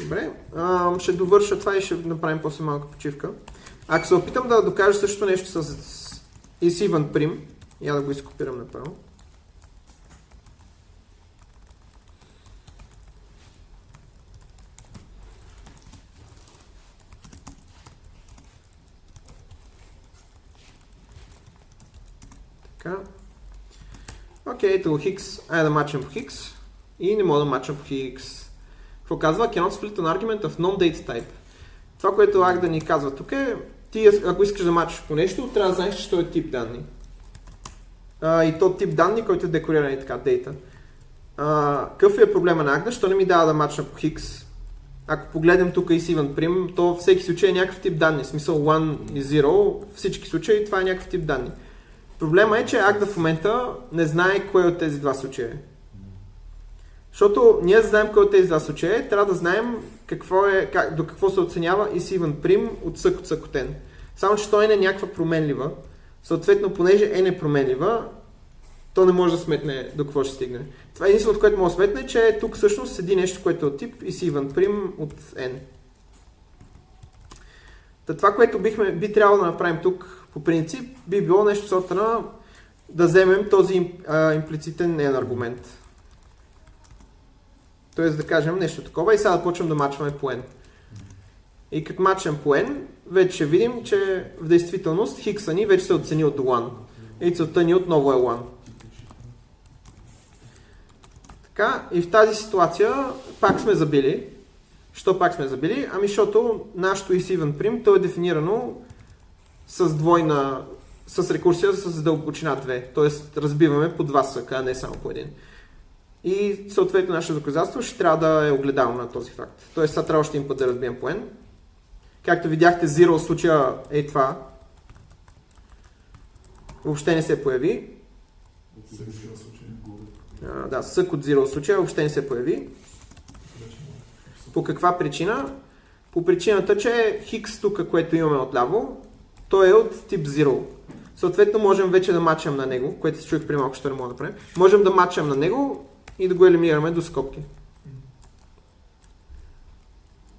Добре, ще довърша това и ще направим после малка почивка. Ако се опитам да докажа също нещо с is even prim, я да го изкопирам направо. Така. Окей, ето го Хикс. Айде да мачам по Хикс. И не мога да мачам по Хикс. Какво казва? Cannot split an argument of non-data type. Това, което Агда ни казва тук е, ти ако искаш да мачаш по нещо, трябва да знаеш, че той е тип данни. И то тип данни, който е декориран и така, data. Какъв е проблема на Агда? Що не ми дава да мачна по Хикс? Ако погледнем тук is even prim, то всеки случай е някакъв тип данни. В смисъл 1 и 0, всички случаи това е някакъв тип данни. Проблема е, че Агда в момента не знае кое от тези два случая е. Защото ние да знаем кое от тези два случая е, трябва да знаем до какво се оценява is even prim от сък от n. Само че той не е някаква променлива. Съответно, понеже n е променлива, то не може да сметне до какво ще стигне. Това е единственото, което може да сметне, е, че тук всъщност седи нещо, което е от тип is even prim от n. Това, което би трябвало да направим тук, по принцип, би било нещо сорта на да вземем този имплицитен n аргумент. Тоест да кажем нещо такова и сега да почнем да мачваме по n. И като мачвам по n, вече ще видим, че в действителност хикса ни вече се оцени от 1. И целта ни отново е 1. Така, и в тази ситуация пак сме забили. Що пак сме забили? Ами защото нашото is even prim, то е дефинирано с рекурсия с дълбочина 2. Тоест разбиваме по два съка, а не само по един. И съответно нашето доказателство ще трябва да е огледално на този факт. Тоест сега трябва още един път да разбием по n. Както видяхте, 0 в случая е това. Въобще не се появи. Да, сък от 0 в случая въобще не се появи. По каква причина? По причината, че хикс тук, което имаме отляво, той е от тип 0. Съответно можем вече да мачам на него, което се чуих при малко, ще не мога да правим. Можем да мачам на него и да го елиминираме до скобки.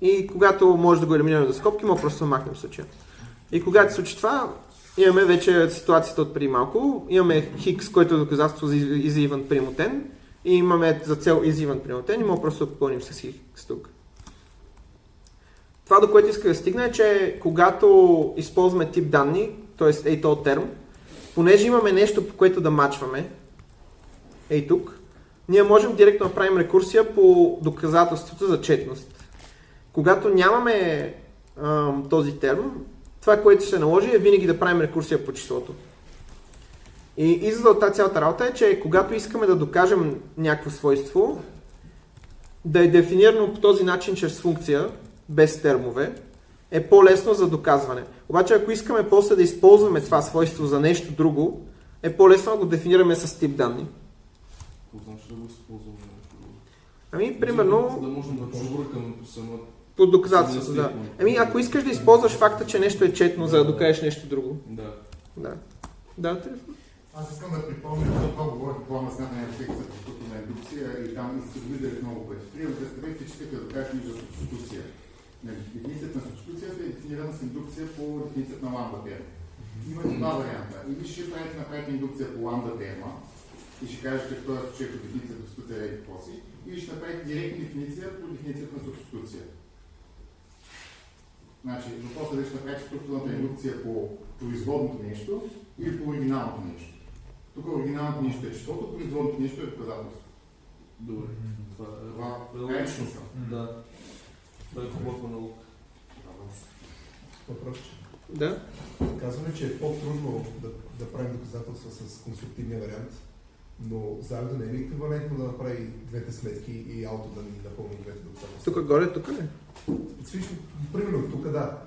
И когато може да го елиминираме до скобки, може просто да махнем случая. И когато се случи това, имаме вече ситуацията от преди малко. Имаме хикс, който е доказателство за easy event примотен. И имаме за цел easy event примотен и може просто да попълним с хикс тук. Това, до което иска да стигна е, че когато използваме тип данни, т.е. ей този терм, понеже имаме нещо, по което да мачваме, ей тук, ние можем директно да правим рекурсия по доказателството за четност. Когато нямаме този терм, това, което ще наложи е винаги да правим рекурсия по числото. И извода от тази цялата работа е, че когато искаме да докажем някакво свойство, да е дефинирано по този начин чрез функция, без термове, е по-лесно за доказване. Обаче ако искаме после да използваме това свойство за нещо друго, е по-лесно да го дефинираме с тип данни. Значи да го използваме нещо друго. Ами, примерно... Да можем да чувъркаме по самата... По доказателството, да. Ами, ако искаш да използваш факта, че нещо е четно, за да докажеш нещо друго. Да. Да. Да, телефон. Аз искам да припомня, че това говорих по плана смятане на ефект за конструктивна индукция и там сте го видели много пъти. Примерно, представете, че искате да докажете нещо за субституция. Дефиницията на субституцията е дефинирана с индукция по дефиницията на ламда терма. Имате два варианта. Или ще направите индукция по ламда терма и ще кажете в този случай по дефиницията на субституция е поси, или ще направите директна дефиниция по дефиницията на субституция. Значи, въпросът е да ще направите структурната индукция по производното нещо или по оригиналното нещо. Тук оригиналното нещо е числото, производното нещо е доказателство. Добре. Това е лично съм. Да. Това е хубава наука. Въпрос. Да. Казваме, че е по-трудно да правим доказателства с конструктивния вариант, но заедно не е ли еквивалентно да направи двете сметки и ауто да ни напълни двете доказателства? Тук горе, тук не. Специфично, примерно тук да.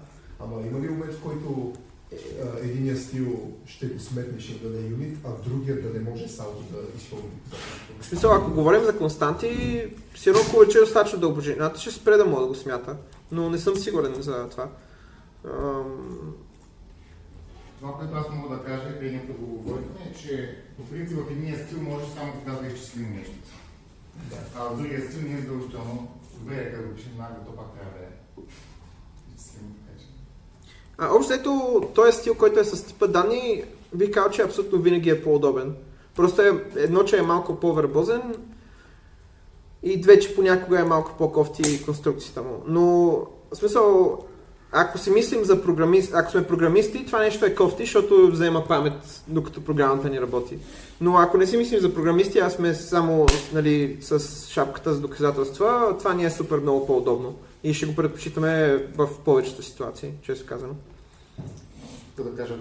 Ама има ли момент, в който единия стил ще го сметне, ще даде юнит, а другия да не може с ауто да изпълни доказателството? В смисъл, ако говорим за константи, сигурно повече е достатъчно дълбочината, ще спре да мога да го смята, но не съм сигурен за това. Това, което аз мога да кажа, и преди да го говорихме, е, че по принцип в единия стил може само да казва изчислимо нещо. Да. А в другия стил не е задължително. Добре, като го пишем нагло, то пак трябва да е изчислимо. Общо ето, този стил, който е с типа данни, бих казал, че абсолютно винаги е по-удобен. Просто едно, че е малко по-вербозен и две, че понякога е малко по-кофти конструкцията му. Но, в смисъл, ако си мислим за ако сме програмисти, това нещо е кофти, защото взема памет, докато програмата ни работи. Но ако не си мислим за програмисти, аз сме само нали, с шапката за доказателства, това ни е супер много по-удобно. И ще го предпочитаме в повечето ситуации, често казано. Да кажа,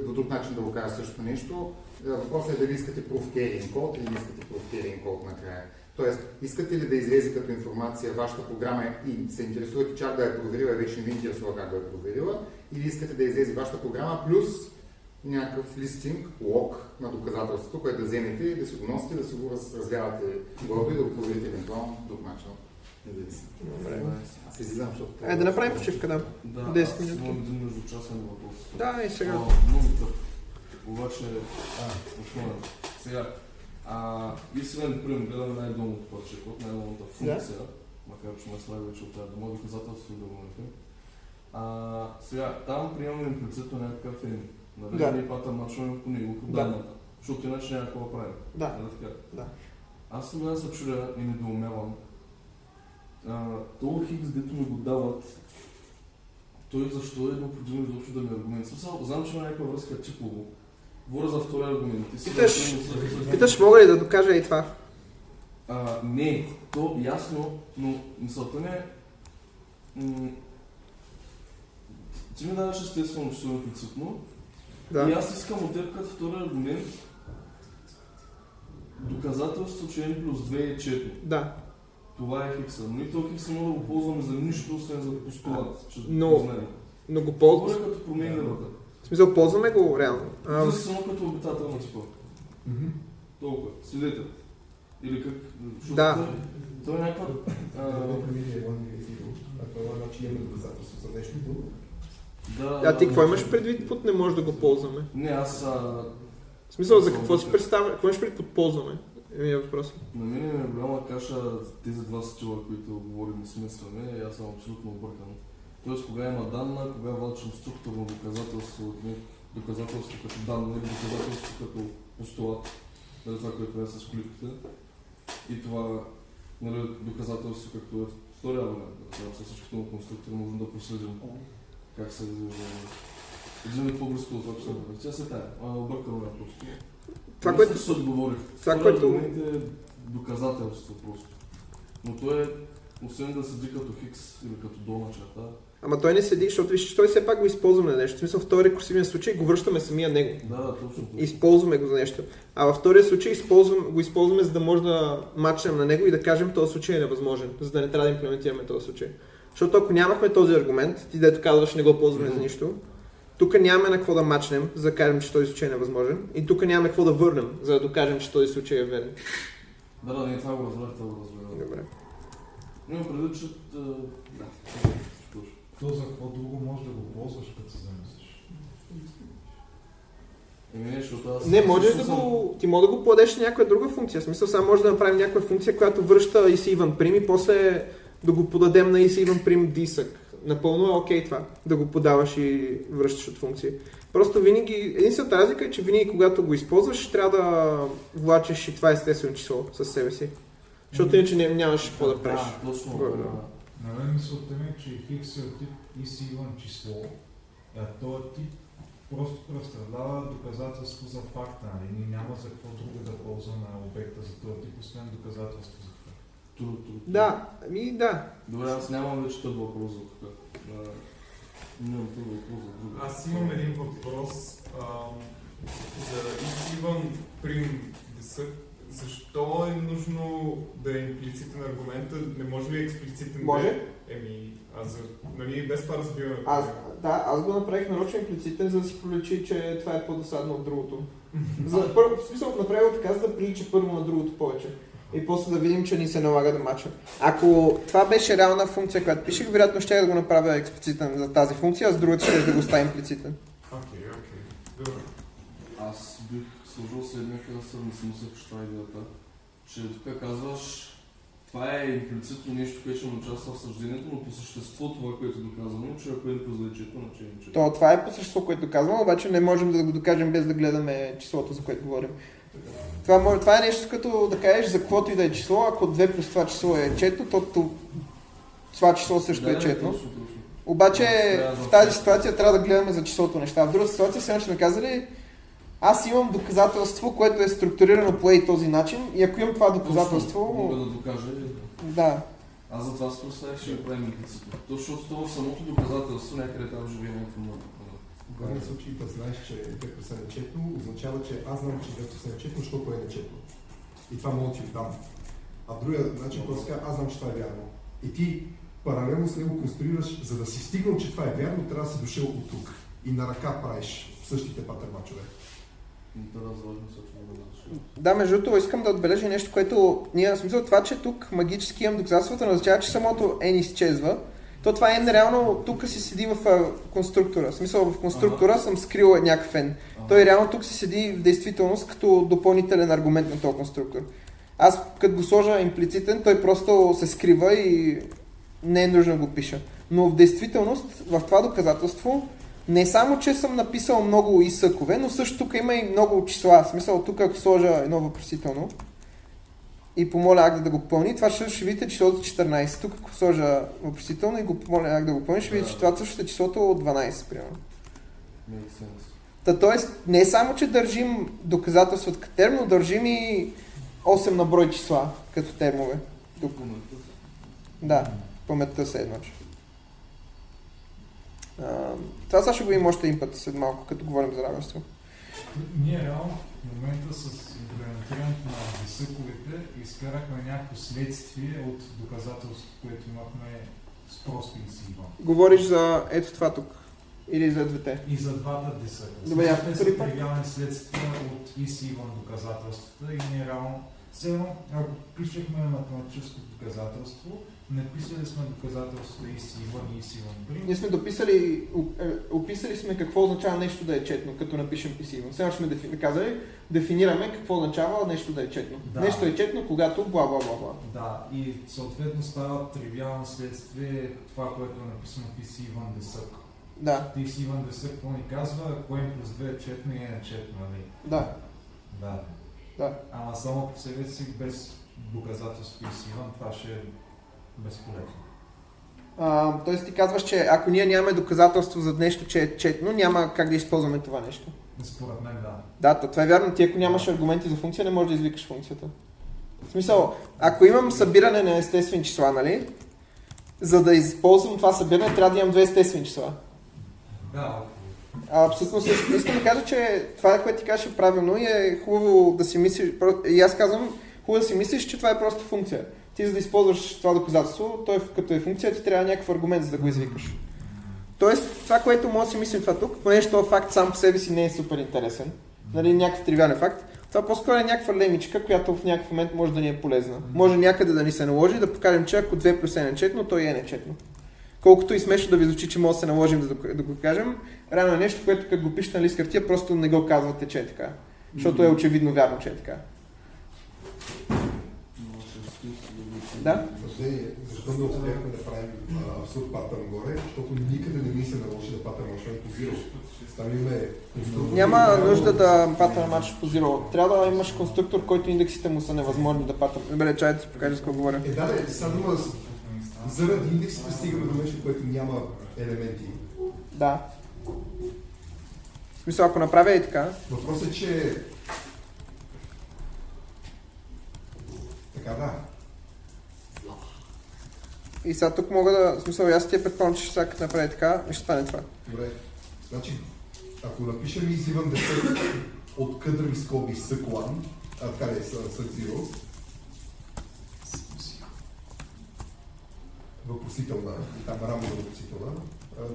по друг начин да го кажа същото нещо. Въпросът е дали искате proof carrying код или не искате proof carrying код накрая. Тоест, искате ли да излезе като информация вашата програма и се интересувате чак да я проверила, вече не ви интересува как да я проверила, или искате да излезе вашата програма плюс някакъв листинг, лог на доказателството, което да вземете и да се го носите, да се го разгледате гордо и да го проверите евентуално в друг начин. Добре. Аз излизам, защото... Да направим почивка, да. Да, 10 минути. аз имам един междучасен въпрос. Да, и сега. Много тъп. Обаче, основен. Сега, если например, гледаме най-долното парче, от най-долната функция, макар че ме слага вече от това доказателство да го напим. Сега, там приемаме имплицитно някакъв ен. Нали? Ние пата мачваме по него, по данната. Защото иначе няма какво правим. Да. Да. Аз тогава се чудя и недоумявам. Това хикс, дето ми го дават, той защо е необходимо изобщо да ми аргумент. Знам, че има някаква връзка типово. Говоря за втория аргумент. Питаш, мога ли да докажа и това? Не, то ясно, но мисълта ми е... Ти ми даваш естествено, че съм имплицитно. Да. И аз искам от теб като втори аргумент доказателство, че N плюс 2 е 4. Да. Това е хикса. Но и този хикса мога да го ползваме за нищо, освен за постулат. Но го ползваме. Говоря като промени ръка. В смисъл, ползваме го реално. За само като обитател на типа. Толкова. Свидетел. Или как? Да. Това е някаква... Ако значи имаме доказателство за нещо друго. Да, ти какво имаш предвид под не може да го ползваме? Не, аз... В смисъл, за какво си представя? Какво имаш предвид под ползваме? Е въпрос. На мен е голяма каша тези два стила, които говорим и смесваме, и аз съм абсолютно объркан. Тоест, кога има данна, кога вълчим структурно доказателство, доказателство като данна или доказателство като постулат, нали, това, което е с клипките. И това, нали, доказателство, както е втория вариант, с всичките му конструктори можем да проследим как се вземе по-близко от това, че се говори. Тя се тая, объркано е просто. Това, което... се отговорих. Това, което... е доказателство просто. Но то е, освен да седи като хикс или като долна черта. Ама той не седи, защото виж, той все пак го използваме на нещо. В смисъл, в този рекурсивен случай го връщаме самия него. Да, точно. Използваме го за нещо. А във втория случай го използваме, за да може да мачнем на него и да кажем, този случай е невъзможен, за да не трябва да имплементираме този случай. Защото ако нямахме този аргумент, ти дето казваш, не го ползваме за нищо, тук нямаме на какво да мачнем, за да кажем, че този случай е невъзможен, и тук нямаме какво да върнем, за да докажем, че този случай е верен. Да, не, това го разбира, Добре. Но преди, че... Да. То за какво друго можеш да го ползваш, като се замислиш? Не, можеш да го... Ти може да го подадеш някаква друга функция. В смисъл, само може да направим някаква функция, която връща EC even prim и после да го подадем на EC even prim дисък. Напълно е окей това, да го подаваш и връщаш от функции. Просто винаги... Единствената разлика е, че винаги когато го използваш, трябва да влачиш и това естествено число със себе си. Защото иначе нямаш какво да правиш. Точно. На мен мисълта ми е, че хикс е от тип EC1 число, а този тип просто представлява доказателство за факта, нали? Ние няма за какво друго да ползваме обекта за този тип, освен доказателство за факта. Да, да. Добре, аз нямам вече тъд въпрос за тук. Нямам тъд въпрос за друго. Аз имам един въпрос за EC1 prim дисък. Защо е нужно да е имплицитен аргумента? Не може ли експлицитен може? Да е? Нали, без това разбираме. Аз го направих нарочно имплицитен, за да си проличи, че това е по-досадно от другото. В смисъл направил така, за да прилича първо на другото повече. И после да видим, че ни се налага да мача. Ако това беше реална функция, която пишех, вероятно ще да го направя експлицитен за тази функция, а с другата ще да го ставя имплицитен. Окей. Добре. Аз бих сложил следния късър, не си мислех, че това е идеята. Че тук казваш, това е имплицитно нещо, което ще не участва в съждението, но по същество това, което е доказано, че ако е позначително, значи е че... Това е по същество, което е доказано, обаче не можем да го докажем без да гледаме числото, за което говорим. Това е нещо като да кажеш за каквото и да е число, ако 2 плюс това число е четно, то това число също е четно. Обаче в тази ситуация трябва да гледаме за числото неща. В друга ситуация сега ще ме казали, аз имам доказателство, което е структурирано по този начин и ако имам това доказателство... Мога да докажа. Да. Аз за това се представях, ще го правим имплицитно. Защото това в самото доказателство някъде там живее някакво много. В главния случай да знаеш, че 2 са нечетно, означава, че аз знам, че 2 са нечетно, защото е нечетно. И това мога да ти отдам. А в другия начин, който се казва, аз знам, че това е вярно. И ти паралелно с него конструираш, за да си стигнал, че това е вярно, трябва да си дошъл от тук. И на ръка правиш същите патърмачове. Да, между другото, искам да отбележа нещо, което ние, в смисъл това, че тук магически имам доказателството, не означава, че самото n изчезва. То това n реално тук си седи в конструктора. В смисъл в конструктора съм скрил някакъв n. Той реално тук си седи в действителност като допълнителен аргумент на този конструктор. Аз като го сложа имплицитен, той просто се скрива и не е нужно да го пиша. Но в действителност, в това доказателство, не само, че съм написал много изсъкове, но също тук има и много числа. В смисъл, тук ако сложа едно въпросително и помоля Агда да го пълни, това ще видите числото 14. Тук ако сложа въпросително и го помоля Агда да го пълни, ще видите, че това също е числото 12, примерно. Тоест, не само, че държим доказателството като терм, но държим и 8 на брой числа, като термове. Тук. Да, паметта се едно, че. Това сега ще го има още един път след малко, като говорим за равенство. Ние реално в момента с имплементирането на дисъковете изкарахме някакво следствие от доказателството, което имахме с просто EC1. Говориш за ето това тук. Или за двете? И за двата дисъка. Добре, те са тривиални следствия от EC1 доказателствата и ние реално Все едно, ако пишехме математическо доказателство, написали сме доказателството EC1 и EC1'. Ние сме описали сме какво означава нещо да е четно, като напишем EC1. Сега сме казали, дефинираме какво означава нещо да е четно. Да. Нещо е четно, когато бла бла бла бла. Да, и съответно става тривиално следствие това, което е написано в EC1 десък. Да. EC1 десък какво ни казва, ако M+2 е четно и е нечетно, нали? Да. Да. Да. Ама само по себе си без доказателство EC1, това ще е безполезно. Тоест ти казваш, че ако ние нямаме доказателство за нещо, че е четно, няма как да използваме това нещо. Според мен да. Да, това е вярно. Ти ако нямаш аргументи за функция, не можеш да извикаш функцията. В смисъл, ако имам събиране на естествени числа, нали? За да използвам това събиране, трябва да имам две естествени числа. Да. Абсолютно също. Искам да кажа, че това, което ти кажеш е правилно и е хубаво да си мислиш, и аз казвам, хубаво да си мислиш, че това е просто функция. Ти за да използваш това доказателство, той като е функция, ти трябва някакъв аргумент за да го извикаш. Тоест, това, което може да си мислим това тук, понеже този факт сам по себе си не е супер интересен, нали, някакъв тривиален факт, това по-скоро е някаква лемичка, която в някакъв момент може да ни е полезна. Може някъде да ни се наложи да покажем, че ако 2 плюс е нечетно, то е нечетно. Колкото и смешно да ви звучи, че може да се наложим да го кажем, реално е нещо, което като го пишете на лист хартия, просто не го казвате, че е така. Защото е очевидно вярно, че е така. Да? Защо не успяхме да правим абсурд патърн горе? Защото никъде не ми се наложи да патърн машин по зиро. Няма нужда да патърн матч по зиро. Трябва да имаш конструктор, който индексите му са невъзможни да патърн. Добре, чай да си покажа с какво говоря. Да, сега дума заради индексите стигаме до нещо, което няма елементи. Да. В смисъл, ако направя и така. Въпросът е, че... Така да. И сега тук мога да... В смисъл, аз ти предполагам, че сега като направя така, ще стане това. Добре. Значи, ако напишем EC1 10 от къдрави скоби SUC1, така е SUC0, въпросителна, и там рамно въпросителна,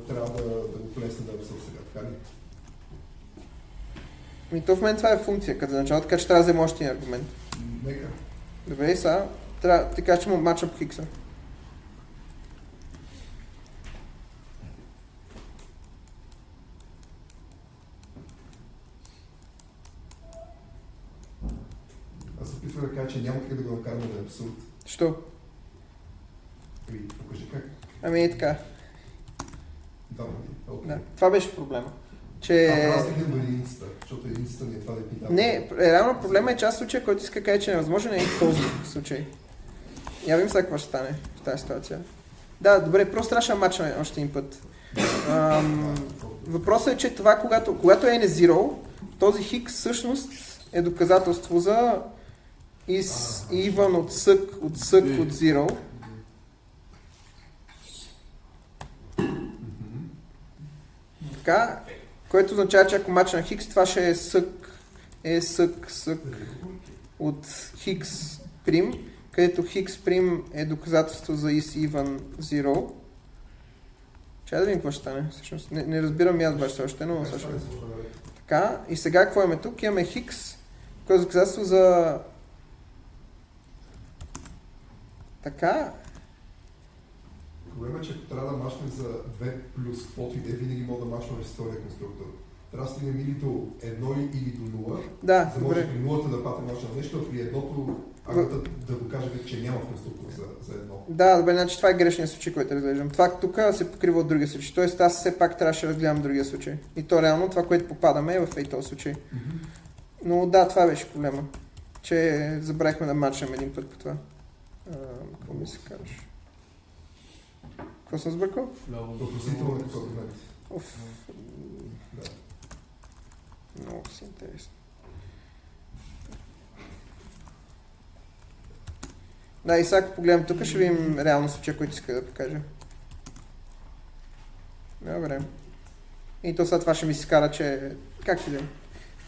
трябва да го плесне да се сега, така ли? И то в мен това е функция, като за начало, така че трябва да взема още един аргумент. Нека. Добре, сега трябва да кажа, че му мача по хикса. Аз се опитвам да кажа, че няма как да го накараме да е абсурд. Що? Покажи как. Ами е така. Да, окей. Да, това беше проблема. Че... Аз стигнем до единицата, защото единицата ни е това да ни дава. Не, реално проблема е, че аз случая, който иска да каже, че е невъзможен, е и този случай. Я видим сега какво ще стане в тази ситуация. Да, добре, просто трябва да мачаме още един път. Въпросът е, че това, когато n е 0, този хикс всъщност е доказателство за even от сък от 0. Така, което означава, че ако мача на хикс, това ще е сък от хикс прим, където хикс прим е доказателство за is even 0. Чай да видим какво ще стане. Всъщност, не разбирам и аз баш още, но всъщност. Така, и сега какво имаме тук? Имаме хикс, което е доказателство за... Така. Проблема е, че ако трябва да мачнем за 2 плюс каквото и да винаги мога да мачваме с втория конструктор. Трябва да стигнем или до 1 или до 0, да, за да може при нулата да патим мачна нещо, а при едното да докажете, че няма конструктор за едно. Да, добре, значи това е грешният случай, който разглеждам. Това тук се покрива от другия случай. Тоест аз все пак трябваше да разгледам другия случай. И то реално това, което попадаме е в този случай. Но да, това беше проблема. Че забравихме да мачнем един път по това. Какво ми се кажеш? Какво съм сбъркал? Въпросително като аргумент. Да. Много си интересно. Да, и сега ако погледнем тук, ще видим реално случая, който иска да покажа. Добре. И то след това ще ми се кара, че... Как ще видим?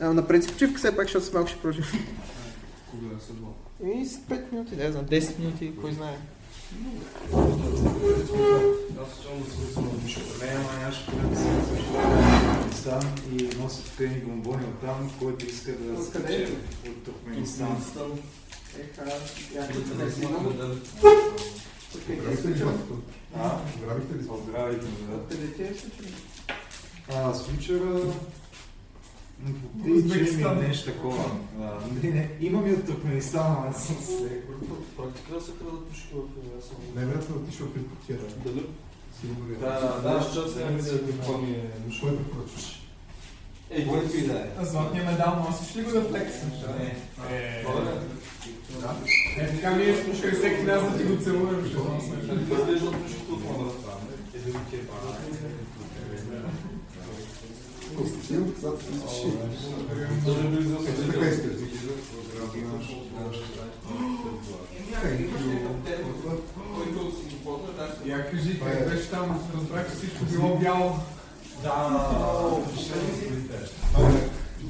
Напред си почивка, все пак, защото с малко ще продължим. Кога е съдба? И с 5 минути, да знам, 10 минути, кой знае. Аз защото да се разумно от мен, ама нямаше къде да се Туркменистан и носят тези бомбони от там, който иска да се каче от Туркменистан. Поздравихте ли? Поздравите ми, да. Къде ти е случило? С вечера... Узбекистан. Нещо такова. Имам и от Туркменистан, ама съм се... Практика да се трябва да пуши в ясно. Най-вероятно отишъл при портиера. Дали? Сигурно. Да, ще се видя какво ми е. Кой препоръчваш? Който и да е. Златния медал, носиш ли го да флексиш? Да. Така ми е слушай всеки нас да ти го целуем, ще съм смешен. Изглежда от пуши от модра. Константин, когато се изчи. Даже близо се Така искаш. който си го ползва, Я кажи, как беше там, разбрах, че всичко било бяло.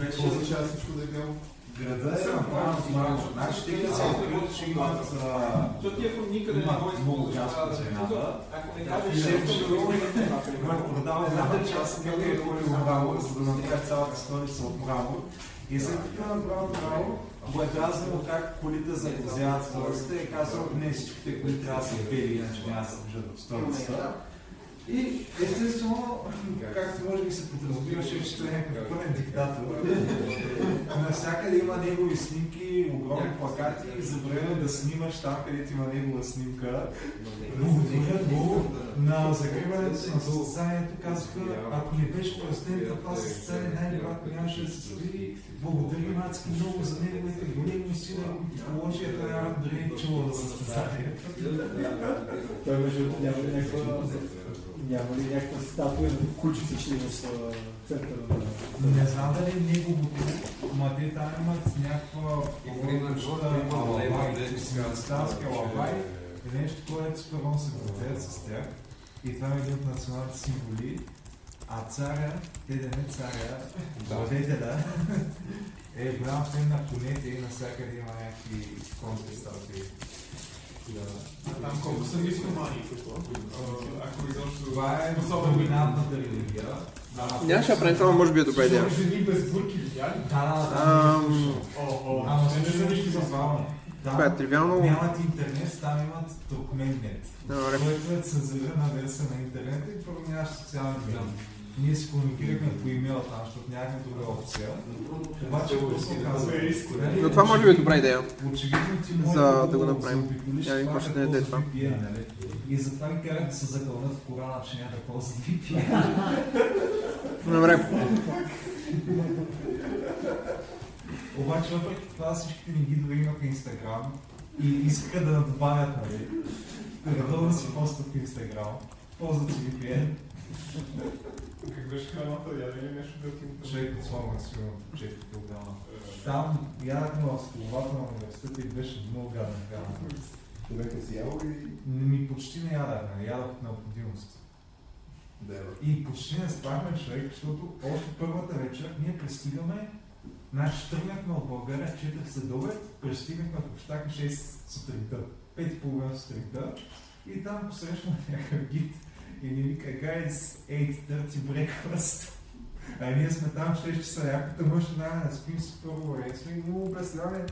Какво означава всичко да е бяло? Града е направен малко. Значи, тъй като се откриват, че имат много част от цената. Продава една част, където е ходил мрамор, за да направи цялата столица от мрамор. И след като направил право, го е казано как колите загрозяват столицата и е казал, не всичките коли трябва да са бели, иначе няма да се движат в столицата. И естествено, както може би се подразбираше, че той е някакъв пълен диктатор. Навсякъде има негови снимки, огромни плакати и забранено да снимаш там, където има негова снимка. На закриването на състезанието казаха, ако не беше президент, това състезание най-вероятно нямаше да се състои. Благодарим адски много за неговите големи сили, които положията няма дори не чува за състезанието. Той между няма ли някаква статуя на кучици в центъра на... Не знам дали неговото, ама те там имат някаква алабай, алабай, нещо, което първо се гордеят с тях. И това е един от националните символи. А царя, те да не царя, владетеля, е голям фен на конете и навсякъде има някакви конски статуи. Там колко са мисюлмани, ако изобщо... Това е доминантната религия. Нямаше да правим това, може би е добра идея. Жени без бурки, видя ли? Ама не са нищо забавно. Това е тривиално. Нямат интернет, там имат Туркменнет, който е цензурирана версия на интернет и първо нямаш социални медии. Ние си комуникирахме по имейла там, защото нямахме друга опция. Обаче, ако се казва... Но това може би е добра идея. Очевидно ти За да го направим. Няма ще не даде това. И затова ги карат да се закълнат в Корана, че няма да ползват VPN. Добре. Обаче въпреки това всичките ни гидове имаха Инстаграм и искаха да добавят, нали? Редовно си постват в Инстаграм, ползват си VPN. Как беше храната, яде ли нещо да ти... Човек от Слава сигурно чеки програма. Там ядахме в столовата на университета и беше много гадна храна. Човек е си ял и... Ми почти не ядахме, ядах от необходимост. И почти не спахме човек, защото още първата вечер ние пристигаме. Значи тръгнахме от България 4 следобед, пристигнахме в общака 6 сутринта, 5:30 сутринта и там посрещнах някакъв гид и ни вика, guys, 8:30 breakfast. А ние сме там 6 часа, яката мъж да спим супер добре, сме и му обясняваме,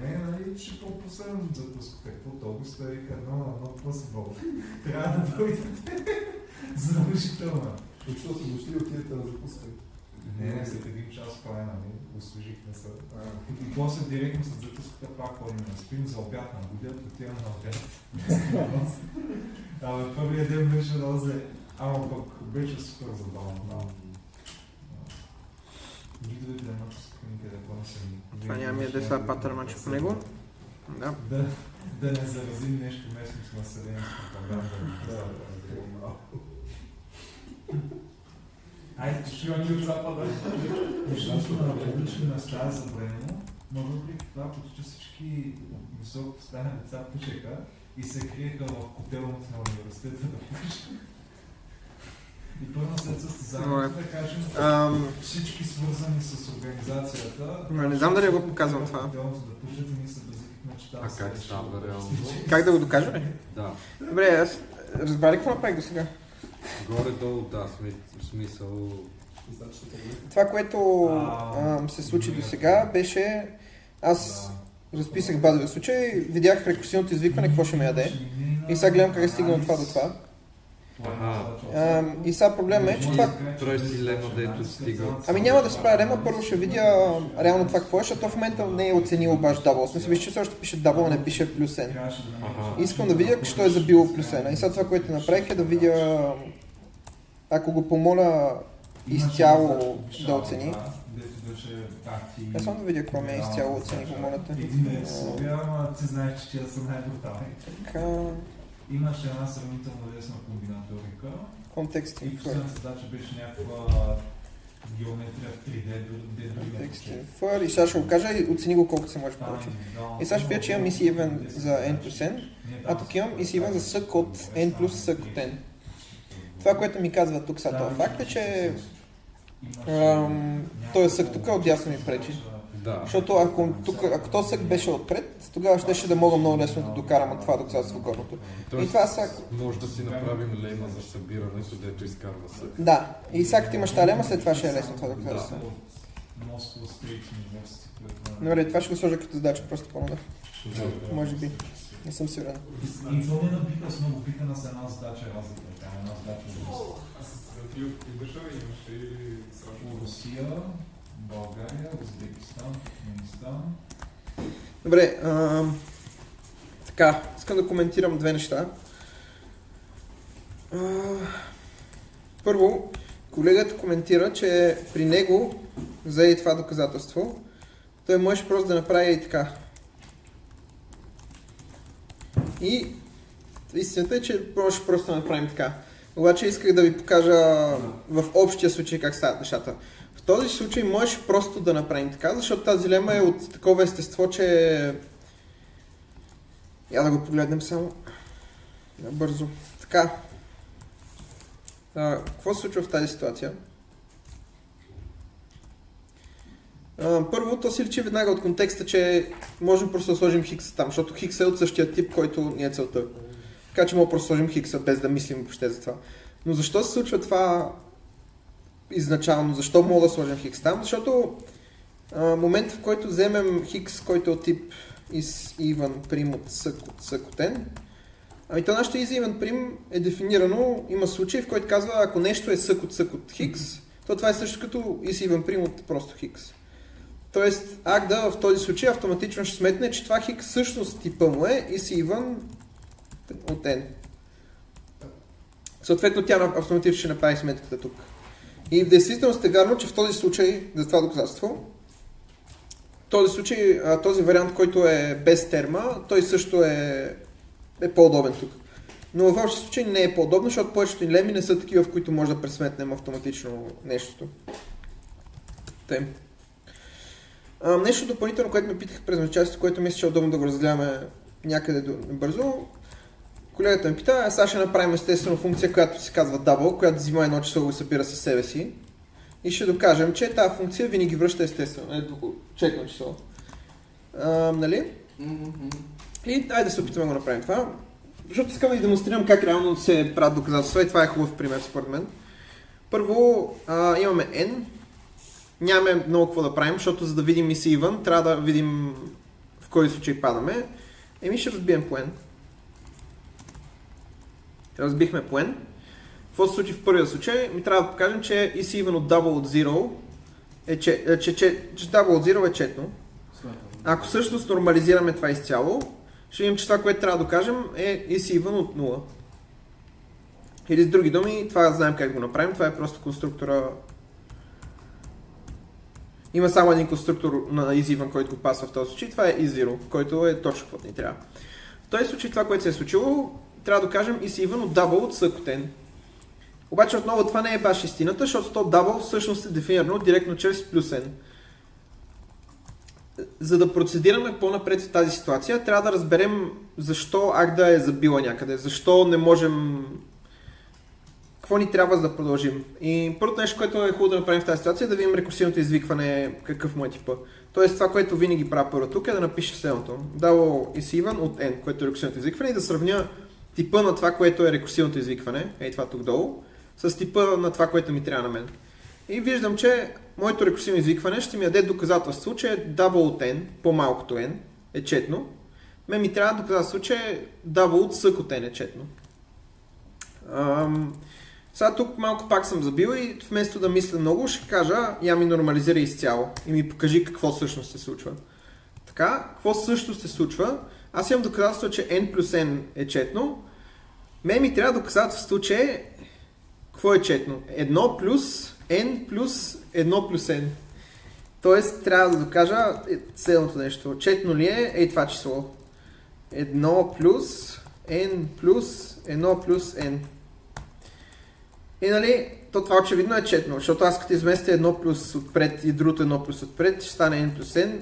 не, нали, ще пропуснем закуска, какво толкова вика, no possible. Трябва да дойдете задължително. Защото са дошли отидете на закуска. Не, след един час правя, нали, освежихме се. И после директно след закуската пак ходим на спим за обяд на будят, отивам на обяд. Първият ден беше розе, ама пък беше супер забавно. Гидовете на мъческа никъде по-насъмни. Това няма ми яде сега патърмачи по него. Да. Да не заразим нещо местно с населението. Айде, че Шиони от запада. защото на публични места е забранено, но въпреки това почти всички високо поставени деца пушеха и се криеха в котелното на университета да пушат. И първо след състезанието да кажем всички свързани с организацията. Не знам дали го показвам това. Да пушат и ние се безикахме, че там как става реално? Как да го докажа? Да. Добре, аз разбрали какво направих до сега? Горе-долу, да, смисъл... Това, което се случи до сега, беше аз разписах базовия случай, видях рекурсивното извикване, какво ще ме яде. И сега гледам как е стигнал от това до това. И сега проблем е, че това... Трой си лема, дето стига. Ами няма да спра лема, първо ще видя реално това какво е, защото в момента не е оценил баш дабл. В смисъл, виж, че също пише дабл, не пише плюс n. Искам да видя, че той е забил плюс n. И сега това, което направих е да видя, ако го помоля изцяло да оцени. Аз само да видя какво ми е изцяло оцени, помолята. Ти знаеш, че аз съм най-брутален. Така... Имаше една сравнително лесна комбинаторика. Контекст и последната задача беше някаква геометрия в 3D. Контекст infer. И сега ще го кажа и оцени го колкото се може повече. И сега ще видя, че имам EC event за n плюс n, а тук имам EC event за сък от n плюс сък от n. Това, което ми казва тук сега този факт е, че този сък тук отдясно ми пречи. Да. Защото ако този сък беше отпред, тогава ще да мога много лесно да докарам от това доказателство горното. Тоест, и това сега... може да си направим лема за събирането, дето изкарва сък. Да, и сега като имаш тази лема, след това ще е лесно това доказателство. Добре, това ще го сложа като задача просто по-надър. Може би. Не съм сигурен. Изпълнена бита с много питана с една задача разлика. Една задача Ти от кои държави имаш или страшно? Русия, България, Узбекистан, Туркменистан. Добре, така, искам да коментирам две неща. Първо, колегата коментира, че при него взе това доказателство, той може просто да направи и така. И истината е, че може просто да направим така. Обаче исках да ви покажа в общия случай как стават нещата. В този случай можеш просто да направим така, защото тази лема е от такова естество, че... Я да го погледнем само бързо. Така. Какво се случва в тази ситуация? Първо, то си личи веднага от контекста, че можем просто да сложим хикса там, защото хикс е от същия тип, който ни е целта. Така че мога просто да сложим хикса, без да мислим въобще за това. Но защо се случва това изначално? Защо мога да сложим хикс там? Защото момент, в който вземем хикс, който е от тип is even prim от сък от n, ами то нашето is even prim е дефинирано, има случай, в който казва, ако нещо е сък от хикс, то това е също като is even prim от просто хикс. Тоест, Агда в този случай автоматично ще сметне, че това хикс всъщност типа му е is even от n. Съответно, тя автоматично ще направи сметката тук. И в действителност е вярно, че в този случай, за това доказателство, този вариант, който е без терма, той също е по-удобен тук. Но в общия случай не е по-удобно, защото повечето леми не са такива, в които може да пресметнем автоматично нещото. Нещо допълнително, което ме питах през началото, което мисля, че е удобно да го разгледаме някъде бързо. Колегата ме пита, сега ще направим естествено функция, която се казва double, която взима едно число и го събира със себе си. И ще докажем, че тази функция винаги връща естествено. Ето, чекно число. Нали? И айде да се опитаме да го направим това. Защото искам да ви демонстрирам как реално се правят доказателства и това е хубав пример според мен. Първо имаме n. Нямаме много какво да правим, защото за да видим EC even, трябва да видим в кой случай падаме. Ще разбием по n. Разбихме по n. Какво се случи в първия случай? Ми трябва да покажем, че EC even от double от 0 че double от 0 е четно. Ако всъщност нормализираме това изцяло, ще видим, че това, което трябва да докажем е EC even от 0. Или с други думи, това знаем как го направим, това е просто конструктора. Има само един конструктор на EC even, който го пасва в този случай, това е E0, който е точно каквото ни трябва. В този случай това, което се е случило, трябва да докажем EC even от double от сък от n. Обаче отново това не е баш истината, защото то double всъщност е дефинирано директно чрез плюс n. За да процедираме по-напред в тази ситуация, трябва да разберем защо Агда е забила някъде, защо не можем... Какво ни трябва за да продължим. И първото нещо, което е хубаво да направим в тази ситуация, е да видим рекурсивното извикване, какъв му е типа. Тоест това, което винаги правя първо тук е да напиша следното. Double is even от n, което е рекурсивното извикване и да сравня типа на това, което е рекурсивното извикване, това тук долу, с типа на това, което ми трябва на мен. И виждам, че моето рекурсивно извикване ще ми даде доказателство, че double от n, по-малкото n, е четно, ми трябва доказателство, че W от S от N е четно. Сега тук малко пак съм забил и вместо да мисля много, ще кажа, я ми нормализира изцяло и ми покажи какво всъщност се случва. Така, какво също се случва? Аз имам доказателство, че N плюс N е четно. Ми трябва доказателство, че какво е четно? 1 плюс N плюс 1 плюс N. Тоест, трябва да докажа следното нещо. Четно ли е това число? 1 плюс N плюс 1 плюс N. И нали, това очевидно е четно, защото аз като изместя 1 плюс отпред и другото 1 плюс отпред, ще стане N плюс N.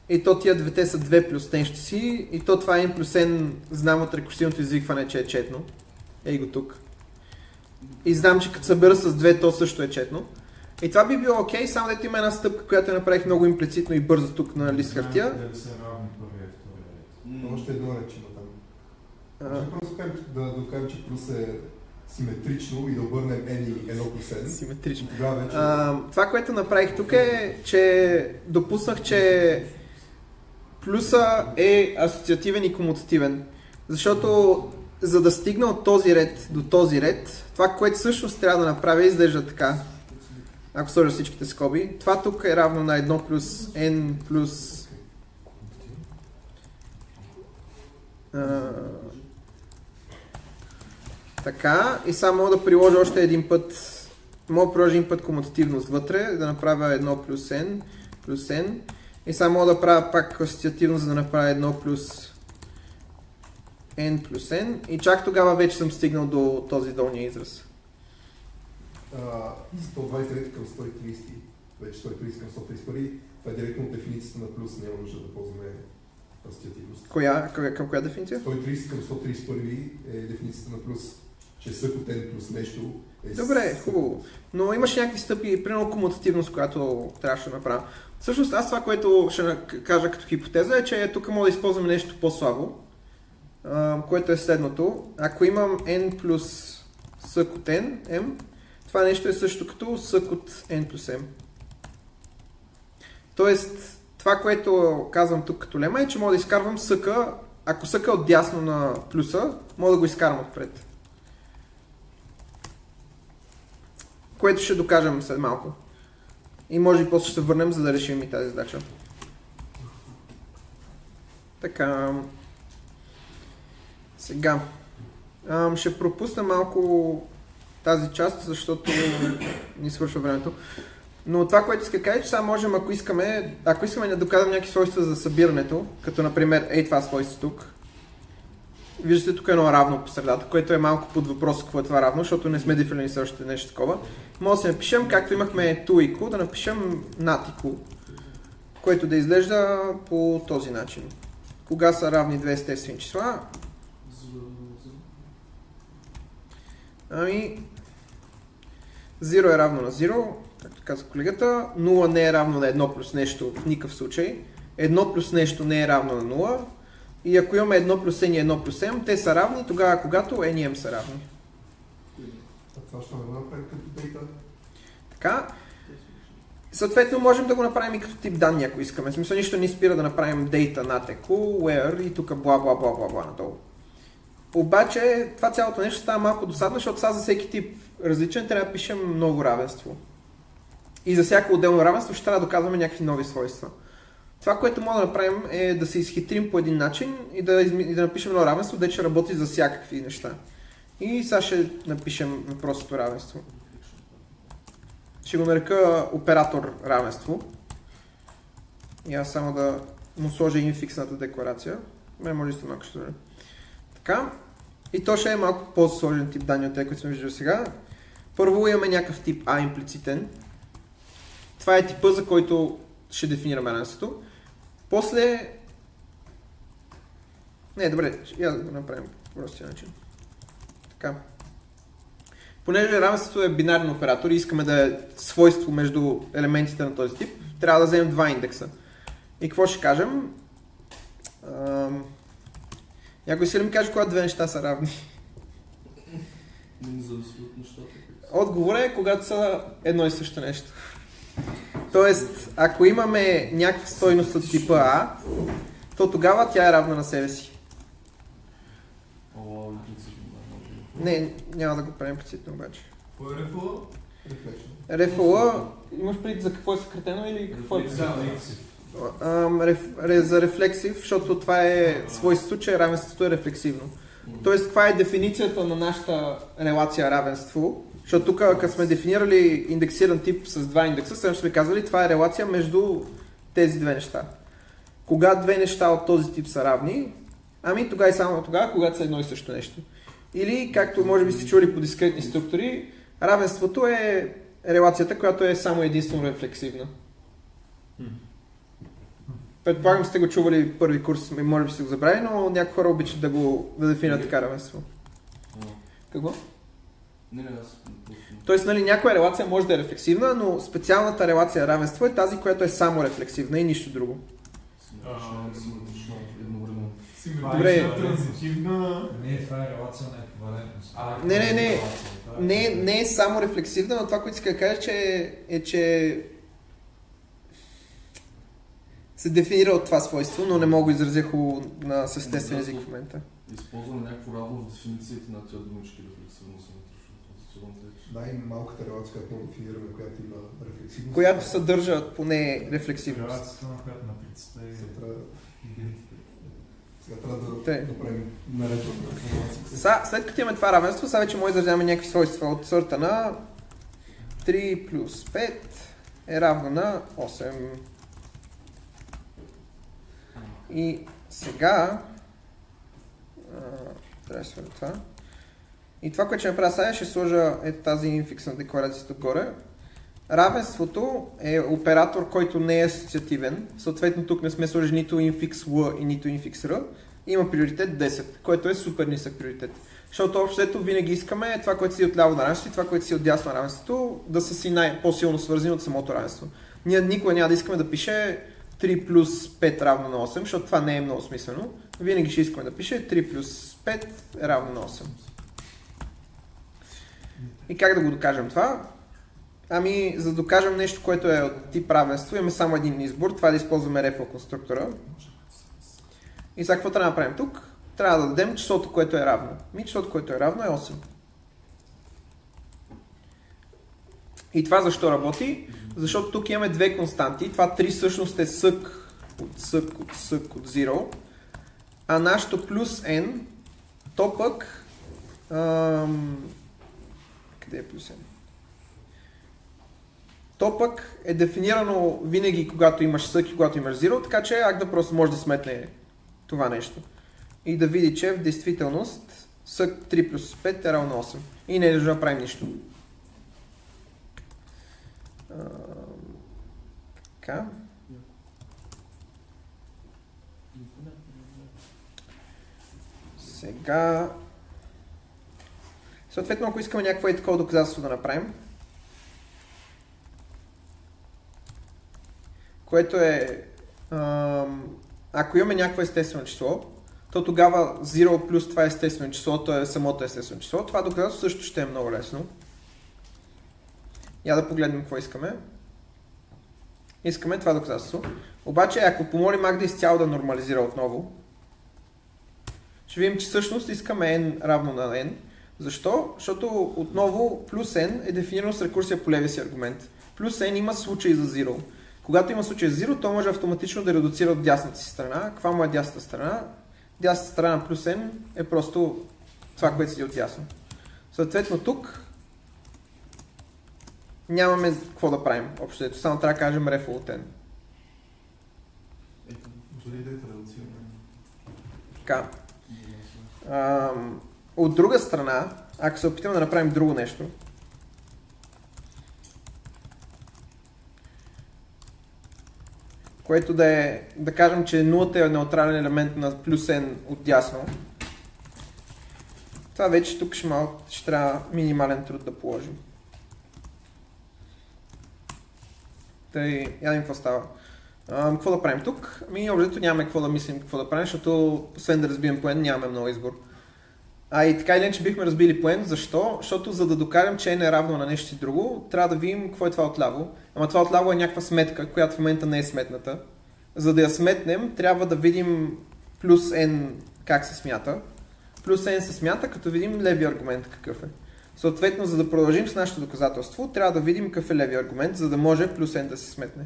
И то тия двете са 2 плюс нещо си, и то това N плюс N знам от рекурсивното извикване, че е четно. Ей го тук. И знам, че като събера с 2, то също е четно. И това би било окей, само дето има една стъпка, която я направих много имплицитно и бързо тук на лист хартия. Дали са равни първия и втория ред. Още едно реч има там. Просто да докажем, че плюс е симетрично и да обърнем n и 1 плюс n. Симетрично. Вече... това, което направих тук е, че допуснах, че плюса е асоциативен и комутативен. Защото за да стигна от този ред до този ред, това, което всъщност трябва да направя, изглежда така. Ако сложа всичките скоби. Това тук е равно на 1 плюс n плюс... така, и само мога да приложа още един път, мога да приложа един път комутативност вътре, да направя 1 плюс n, и само мога да правя пак асоциативност, за да направя 1 плюс n плюс n, и чак тогава вече съм стигнал до този долния израз. 129 към 130, вече 130 към 131, това е директно от дефиницията на плюс, няма нужда да ползваме асоциативност. Към коя дефиниция? 130 към 131 е дефиницията на плюс, че сък от n плюс нещо е... Добре, хубаво. Но имаш някакви стъпи, примерно комутативност, която трябваше да направя. Всъщност аз това, което ще кажа като хипотеза е, че тук мога да използвам нещо по-слабо, което е следното. Ако имам n плюс сък от n, m, това нещо е също като сък от n плюс m. Тоест, това, което казвам тук като лема е, че мога да изкарвам съка, ако съка е отдясно на плюса, мога да го изкарвам отпред. Което ще докажем след малко. И може и после ще се върнем, за да решим и тази задача. Така. Сега. Ще пропусна малко тази част, защото ни свършва времето. Но това, което иска да кажа, че сега можем, ако искаме да доказвам някакви свойства за събирането, като например това свойство тук. Виждате тук едно равно по средата, което е малко под въпрос какво е това равно, защото не сме дефинирали също нещо такова. Може да се напишем, както имахме to equal, да напишем not equal, което да изглежда по този начин. Кога са равни две естествени числа? Ами 0 е равно на 0, както каза колегата, 0 не е равно на 1 плюс нещо в никакъв случай, 1 плюс нещо не е равно на 0, и ако имаме 1 плюс n и 1 плюс m, те са равни тогава, когато n и m са равни. Това ще го направим като дейта. Така. Съответно можем да го направим и като тип данни, ако искаме. В смисъл нищо не спира да направим data not equal, where и тук бла бла бла бла бла надолу. Обаче това цялото нещо става малко досадно, защото сега за всеки тип различен трябва да пишем ново равенство. И за всяко отделно равенство ще трябва да доказваме някакви нови свойства. Това, което мога да направим е да се изхитрим по един начин и да напишем едно равенство, де ще работи за всякакви неща. И сега ще напишем въпросното равенство. Ще го нарека оператор равенство. И аз само да му сложа инфиксната декларация. Може да малко ще дойде. Така. И то ще е малко по-сложен тип данни от тези, които сме виждали сега. Първо имаме някакъв тип А имплицитен. Това е типа, за който ще дефинираме равенството. После... Не, добре, я да го направим по простия начин. Така. Понеже равенството е бинарен оператор и искаме да е свойство между елементите на този тип, трябва да вземем два индекса. И какво ще кажем? Някой иска да ми каже кога две неща са равни? Отговор е когато са едно и също нещо. Тоест, ако имаме някаква стойност от типа А, то тогава тя е равна на себе си. О, имплицитно, да, Не, няма да го правим имплицитно обаче. Кой е рефъл? Рефъл, имаш предвид за какво е съкратено или какво е? За рефлексив, защото това е свойство, че равенството е рефлексивно. Тоест, каква е дефиницията на нашата релация равенство? Защото тук, като сме дефинирали индексиран тип с два индекса, също сме казали, това е релация между тези две неща. Кога две неща от този тип са равни? Ами тогава и само тогава, когато са едно и също нещо. Или, както може би сте чули по дискретни структури, равенството е релацията, която е само единствено рефлексивна. Предполагам сте го чували първи курс, може би сте го забрали, но някои хора обичат да дефинират така равенство. Какво? Не, аз... Тоест, нали, някоя релация може да е рефлексивна, но специалната релация равенство е тази, която е само рефлексивна и нищо друго. Добре. Транзитивна... Не, това е релация на еквивалентност. Не е само рефлексивна, но това, което иска да кажа, че се дефинира от това свойство, но не мога да изразя хубаво на съществен език в момента. Използваме някакво равно в дефинициите на тия думички рефлексивност. Най-малката релация, която много дефинираме, която има рефлексивност. Която съдържа поне рефлексивност. Релацията, на която матрицата е... Сега трябва да направим наредба. След като имаме това равенство, сега вече може да вземем някакви свойства от сорта на 3 плюс 5 е равно на 8. И сега трябва да свърля това. И това, което ще направя сега, ще сложа тази инфиксна декларация тук горе. Равенството е оператор, който не е асоциативен. Съответно тук не сме сложили нито infix L и нито infix R. Има приоритет 10, който е супер нисък приоритет. Защото общото винаги искаме това, което си отляво на равенството и това, което си отдясно на равенството, да са си по-силно свързани от самото равенство. Ние никога няма да искаме да пише 3 плюс 5 равно на 8, защото това не е много смислено. Винаги ще искаме да пише 3 плюс 5 е равно на 8. И как да го докажем това? Ами, за да докажем нещо, което е от тип равенство, имаме само един избор, това е да използваме рефъл конструктора. И сега какво трябва да направим тук? Трябва да дадем числото, което е равно. Числото, което е равно е 8. И това защо работи? Защото тук имаме две константи. Това 3 всъщност е сък от 0. А нашето плюс n, то пък... къде е плюс n? То пък е дефинирано винаги, когато имаш сък и когато имаш 0, така че Агда просто може да сметне това нещо. И да види, че в действителност сък 3 плюс 5 е равно 8. И не е нужно да правим нищо. Така. Сега... Съответно, ако искаме някакво и такова доказателство да направим, което е... ако имаме някакво естествено число, то тогава 0 плюс това естествено число, то е самото естествено число. Това доказателство също ще е много лесно. Я да погледнем какво искаме. Искаме това доказателство. Обаче, ако помолим Агда изцяло да нормализира отново, ще видим, че всъщност искаме n равно на n. Защо? Защото отново плюс n е дефинирано с рекурсия по левия си аргумент. Плюс n има случай за 0. Когато има случай за 0, то може автоматично да редуцира от дясната си страна. Каква му е дясната страна? Дясната страна плюс n е просто това, което седи отдясно. Съответно тук нямаме какво да правим. Общо, само трябва да кажем рефъл от n. Така. От друга страна, ако се опитаме да направим друго нещо, което да кажем, че нулата е неутрален елемент на плюс n отдясно, това вече тук ще трябва минимален труд да положим. Тъй, я видим какво става. Какво да правим тук? Общо нямаме какво да мислим какво да правим, защото освен да разбием по n нямаме много избор. И така или иначе бихме разбили по n. Защо? Защото за да докажем, че n е равно на нещо си друго, трябва да видим какво е това отляво. Ама това отляво е някаква сметка, която в момента не е сметната. за да я сметнем, трябва да видим плюс n как се смята. Плюс n се смята, като видим левия аргумент какъв е. Съответно, за да продължим с нашето доказателство, трябва да видим какъв е левия аргумент, за да може плюс n да се сметне.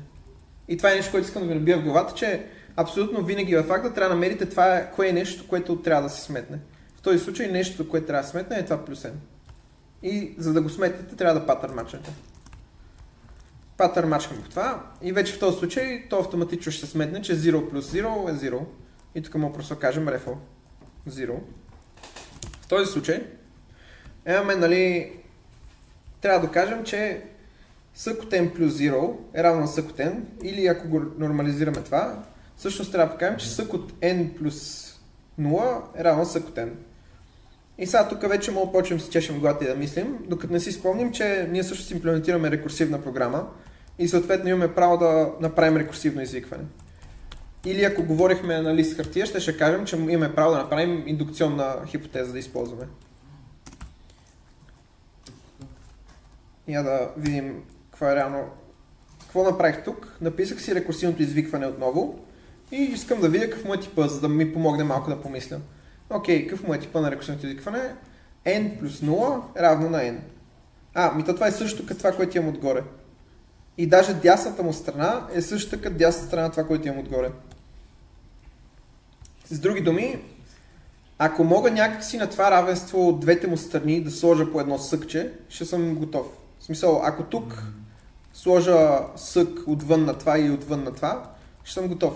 И това е нещо, което искам да ви набия в главата, че абсолютно винаги във факта трябва да намерите това, кое е нещо, което трябва да се сметне. В този случай нещото, което трябва да се сметне е това плюс n. И за да го сметнете, трябва да патърн мачнете. Патърн мачкам по това и вече в този случай то автоматично ще се сметне, че 0 плюс 0 е 0. И тук му просто кажем рефъл 0. В този случай имаме, нали, трябва да кажем, че съкотен плюс 0 е равно на съкотен, или ако го нормализираме това, всъщност трябва да кажем, че съкот n плюс 0 е равно на съкотен. И сега тук вече мога почнем си чешем главата и да мислим, докато не си спомним, че ние също си имплементираме рекурсивна програма и съответно имаме право да направим рекурсивно извикване. Или ако говорихме на лист хартия, ще кажем, че имаме право да направим индукционна хипотеза да използваме. И да видим какво е реално. Какво направих тук? Написах си рекурсивното извикване отново и искам да видя какъв му е типа, за да ми помогне малко да помисля. Окей, какъв му е типа на рекурсивното извикване? n плюс 0 е равно на n. Това е също като това, което имам отгоре. И даже дясната му страна е също като дясната страна на това, което имам отгоре. С други думи, ако мога някакси на това равенство от двете му страни да сложа по едно съкче, ще съм готов. В смисъл, ако тук сложа сък отвън на това и отвън на това, ще съм готов.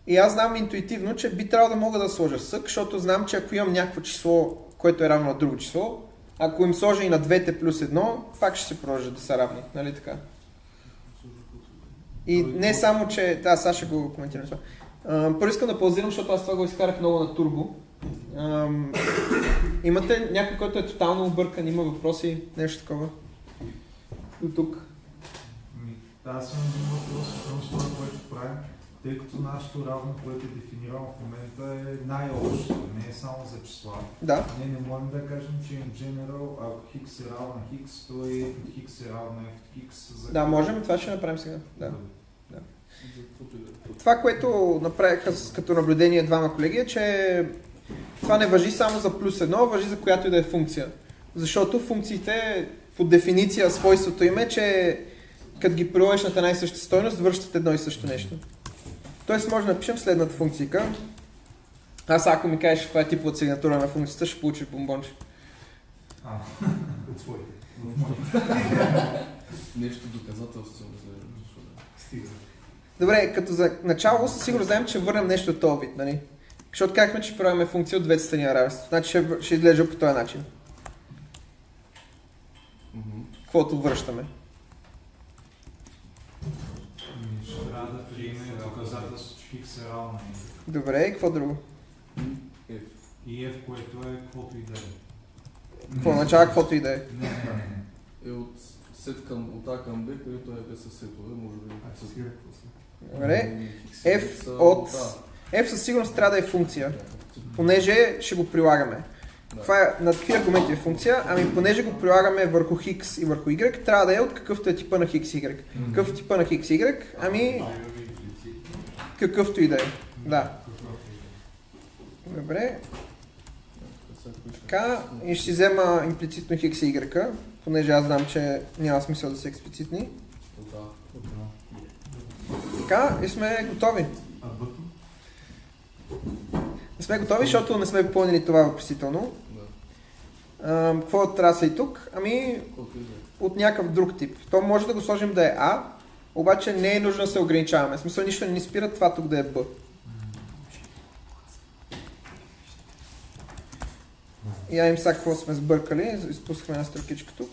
И аз знам интуитивно, че би трябвало да мога да сложа сък, защото знам, че ако имам някакво число, което е равно на друго число, ако им сложа и на двете плюс едно, пак ще се продължат да са равни, нали така? И не само, че... Да, сега ще го коментирам това. Първо искам да паузирам, защото аз това го изкарах много на турбо. Имате някой, който е тотално объркан, има въпроси, нещо такова? До тук. Аз имам един въпрос относно това, което правим, тъй като нашето равно, което е дефинирано в момента е най-общо, не е само за числа. Да. Ние не можем да кажем, че in general, ако хикс е равно на хикс, то и хикс е равно на хикс. Да, можем, това ще направим сега. Да. Това, което направиха като наблюдение двама колеги, е, че това не важи само за плюс едно, важи за която и да е функция. Защото функциите по дефиниция свойството им е, че като ги приложиш на една и съща стойност, връщат едно и също нещо. Тоест може да напишем следната функцийка. Аз ако ми кажеш каква е типовата сигнатура на функцията, ще получиш бомбонче. От своите. Нещо доказателство. Стига. Добре, като за начало със сигурно знаем, че върнем нещо от този вид, нали? Защото казахме, че правим функция от двете страни на равенство. Значи ще изглежда по този начин. Каквото връщаме. Ще трябва да приеме доказателство, че хикс е равно на n. Добре, и какво друго? И f, което е каквото и да е. Какво означава каквото и да е? Е от сет към от А към Б, където е със сетове, може би. Добре. F със сигурност трябва да е функция, понеже ще го прилагаме. На какви аргументи е функция? Ами понеже го прилагаме върху X и върху Y, трябва да е от какъвто е типа на X y. Какъв е типа на X y? Ами какъвто и да е. Да. Добре. Така, и ще си взема имплицитно X и Y, понеже аз знам, че няма смисъл да са експлицитни. Така, и сме готови. Не сме готови, защото не сме попълнили това въпросително. Какво трябва да са и тук? Ами от някакъв друг тип. То може да го сложим да е А, обаче не е нужно да се ограничаваме. В смисъл нищо не ни спира това тук да е Б. И им сега какво сме сбъркали, изпускахме една стрелкичка тук.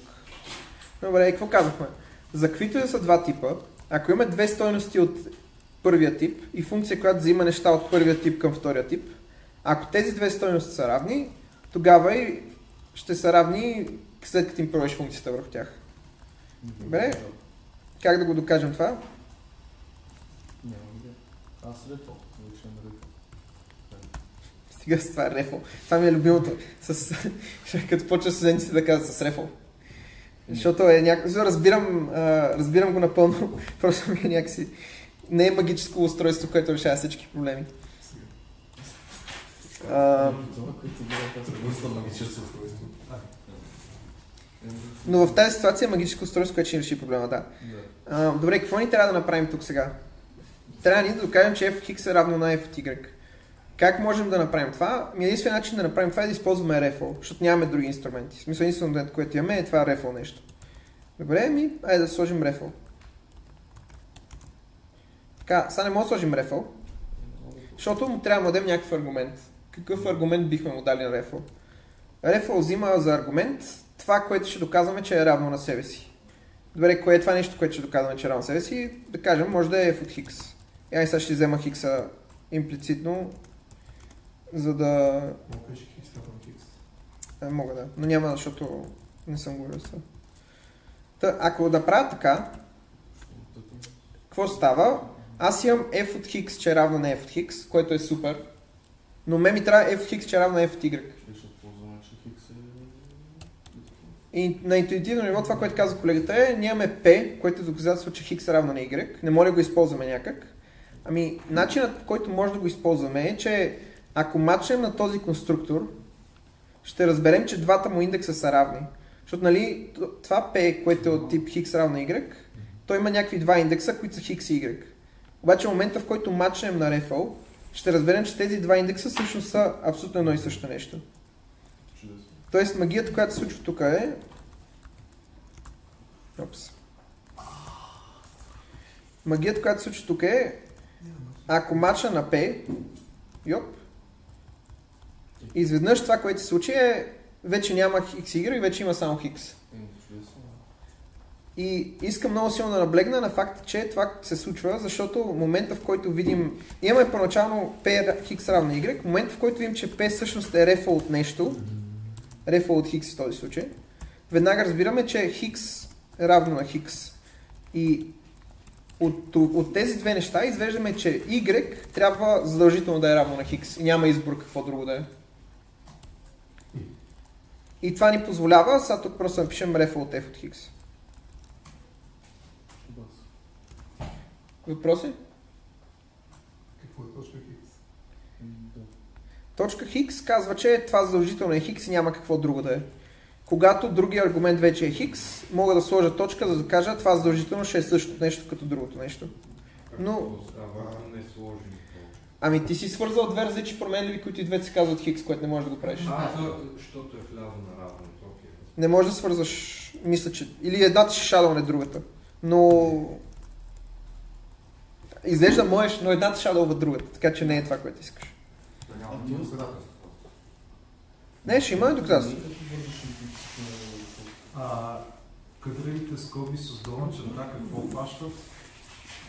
Добре, и какво казахме? За каквито да са два типа, ако имаме две стойности от първия тип и функция, която взима неща от първия тип към втория тип, ако тези две стойности са равни, тогава и ще са равни след като им провериш функцията върху тях. Добре, как да го докажем това? Аз рефо. Стига с това рефо. Това ми е любимото. Като почва студентите да казват с рефо. Защото е разбирам го напълно, просто ми е някакси Не е магическо устройство, което решава всички проблеми. Но в тази ситуация е магическо устройство, което ще реши проблема, да. Добре, какво ни трябва да направим тук сега? Трябва ни да докажем, че f от x е равно на f от y. Как можем да направим това? Единственият начин да направим това е да използваме REFL, защото нямаме други инструменти. В смисъл, единственото, което имаме е това REFL нещо. Добре, айде да сложим REFL. Така, сега не мога да сложим REFL, защото му трябва да дадем някакъв аргумент. Какъв аргумент бихме му дали на REFL? REFL взима за аргумент това, което ще доказваме, че е равно на себе си. Добре, кое е това нещо, което ще доказваме, че е равно на себе си? Да кажем, може да е f от x. Ай сега ще взема x имплицитно, за да... Мога кажеш x равно x. Мога да, но няма, защото не съм говорил с това. Ако направя така, какво става? Аз имам f от x, че е равно на f от x, което е супер, но ми трябва f от x, че е равно на f от y. И на интуитивно ниво това, което каза колегата е, ние имаме p, което е доказателство, че x е равно на y. Не може да го използваме някак. Ами, начинът, по който може да го използваме е, че ако мачнем на този конструктор, ще разберем, че двата му индекса са равни. Защото, нали, това p, което е от тип x равно на y, той има някакви два индекса, които са x и y. Обаче в момента, в който мачнем на REFL, ще разберем, че тези два индекса всъщност са абсолютно едно и също нещо. Тоест магията, която се случва тук е... Магията, която се случва тук е, ако мачна на P, изведнъж това, което се случи е, вече няма XY, вече има само X. И искам много силно да наблегна на факта, че това се случва, защото в момента, в който видим, имаме първоначално P X равно Y, в момента, в който видим, че P всъщност е REFL от нещо, REFL от X в този случай, веднага разбираме, че X е равно на X. И от тези две неща извеждаме, че Y трябва задължително да е равно на X и няма избор какво друго да е. И това ни позволява, сега тук просто напишем REFL от F от X. Въпроси? Какво е точка X? Точка X казва, че това задължително е X и няма какво друго да е. Когато другия аргумент вече е X, мога да сложа точка, за да кажа това задължително ще е същото нещо като другото нещо. Но... Ами ти си свързал две различни променливи, които и двете се казват X, което не можеш да го правиш. Защото е вляво на равно. Не можеш да свързваш, мисля, че... Или едната ще шадълне другата. Но... Изглежда можеш, но едната шадълва другата, така че не е това, което искаш. Не, ще има доказателство. Кадровите скоби с долъчета какво обхващат?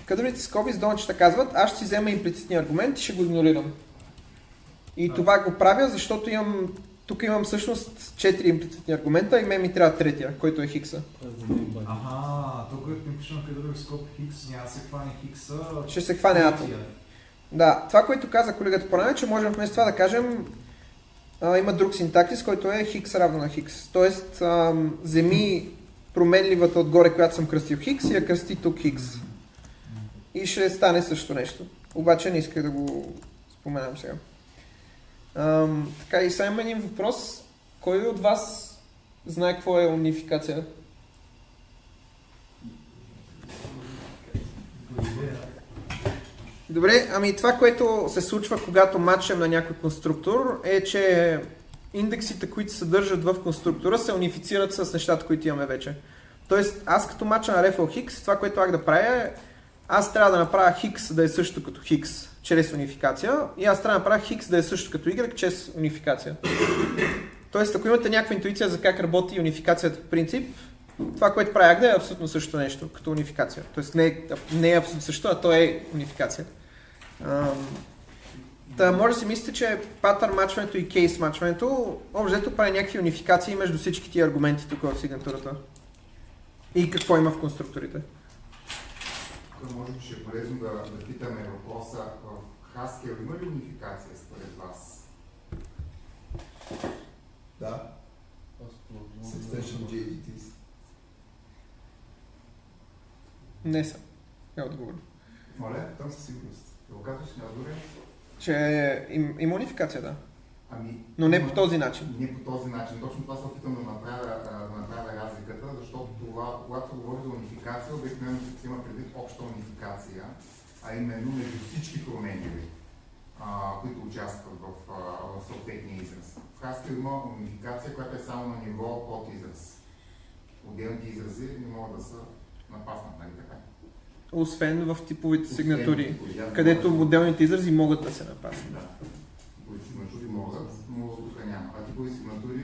Кадровите скоби с долъчета казват, аз ще си взема имплицитния аргумент и ще го игнорирам. И това го правя, защото тук имам всъщност 4 имплицитни аргумента и ми трябва третия, който е хикса. Тук е напишено кадрови скоби хикс, няма се хване хикса. Ще се хване атом. Да, това, което каза колегата по-рано е, че можем вместо това да кажем има друг синтаксис, който е хикс равно на хикс. Тоест, вземи променливата отгоре, която съм кръстил хикс и я кръсти тук хикс. И ще стане също нещо. Обаче не исках да го споменам сега. Така и сега има един въпрос. Кой от вас знае какво е унификация? Добре, ами това, което се случва, когато мачем на някой конструктор, е, че индексите, които се съдържат в конструктора, се унифицират с нещата, които имаме вече. Тоест, аз като мача на REFL Hix, това, което аз да правя е, аз трябва да направя Hix да е също като Hix, чрез унификация, и аз трябва да направя Hix да е също като Y, чрез унификация. Тоест, ако имате някаква интуиция за как работи унификацията по принцип, това, което правя да е абсолютно също нещо, като унификация. Тоест, не е абсолютно също, а то е унификация. Може да си мислите, че патърн мачването и кейс мачването общо прави някакви унификации между всички тия аргументи тук в сигнатурата. И какво има в конструкторите. Тук може би ще е полезно да питаме въпроса, в Haskell има ли унификация според вас? Да. Substantial JDTs. Не съм. Я отговоря. Моля, там със сигурност. Да го казваш надолу. Че има унификация, да. Ами, Но не по този начин. Не по този начин. Точно това се опитам да направя разликата, защото това, когато се говори за унификация, обикновено се има предвид обща унификация, а именно между всички променливи, които участват в съответния израз. В Haskell има унификация, която е само на ниво подизраз. Отделните изрази не могат да са напаснат, нали така? Освен в типовите сигнатури, където отделните изрази могат да се напаснат. Да. Типовите сигнатури могат, но тук няма. А типови сигнатури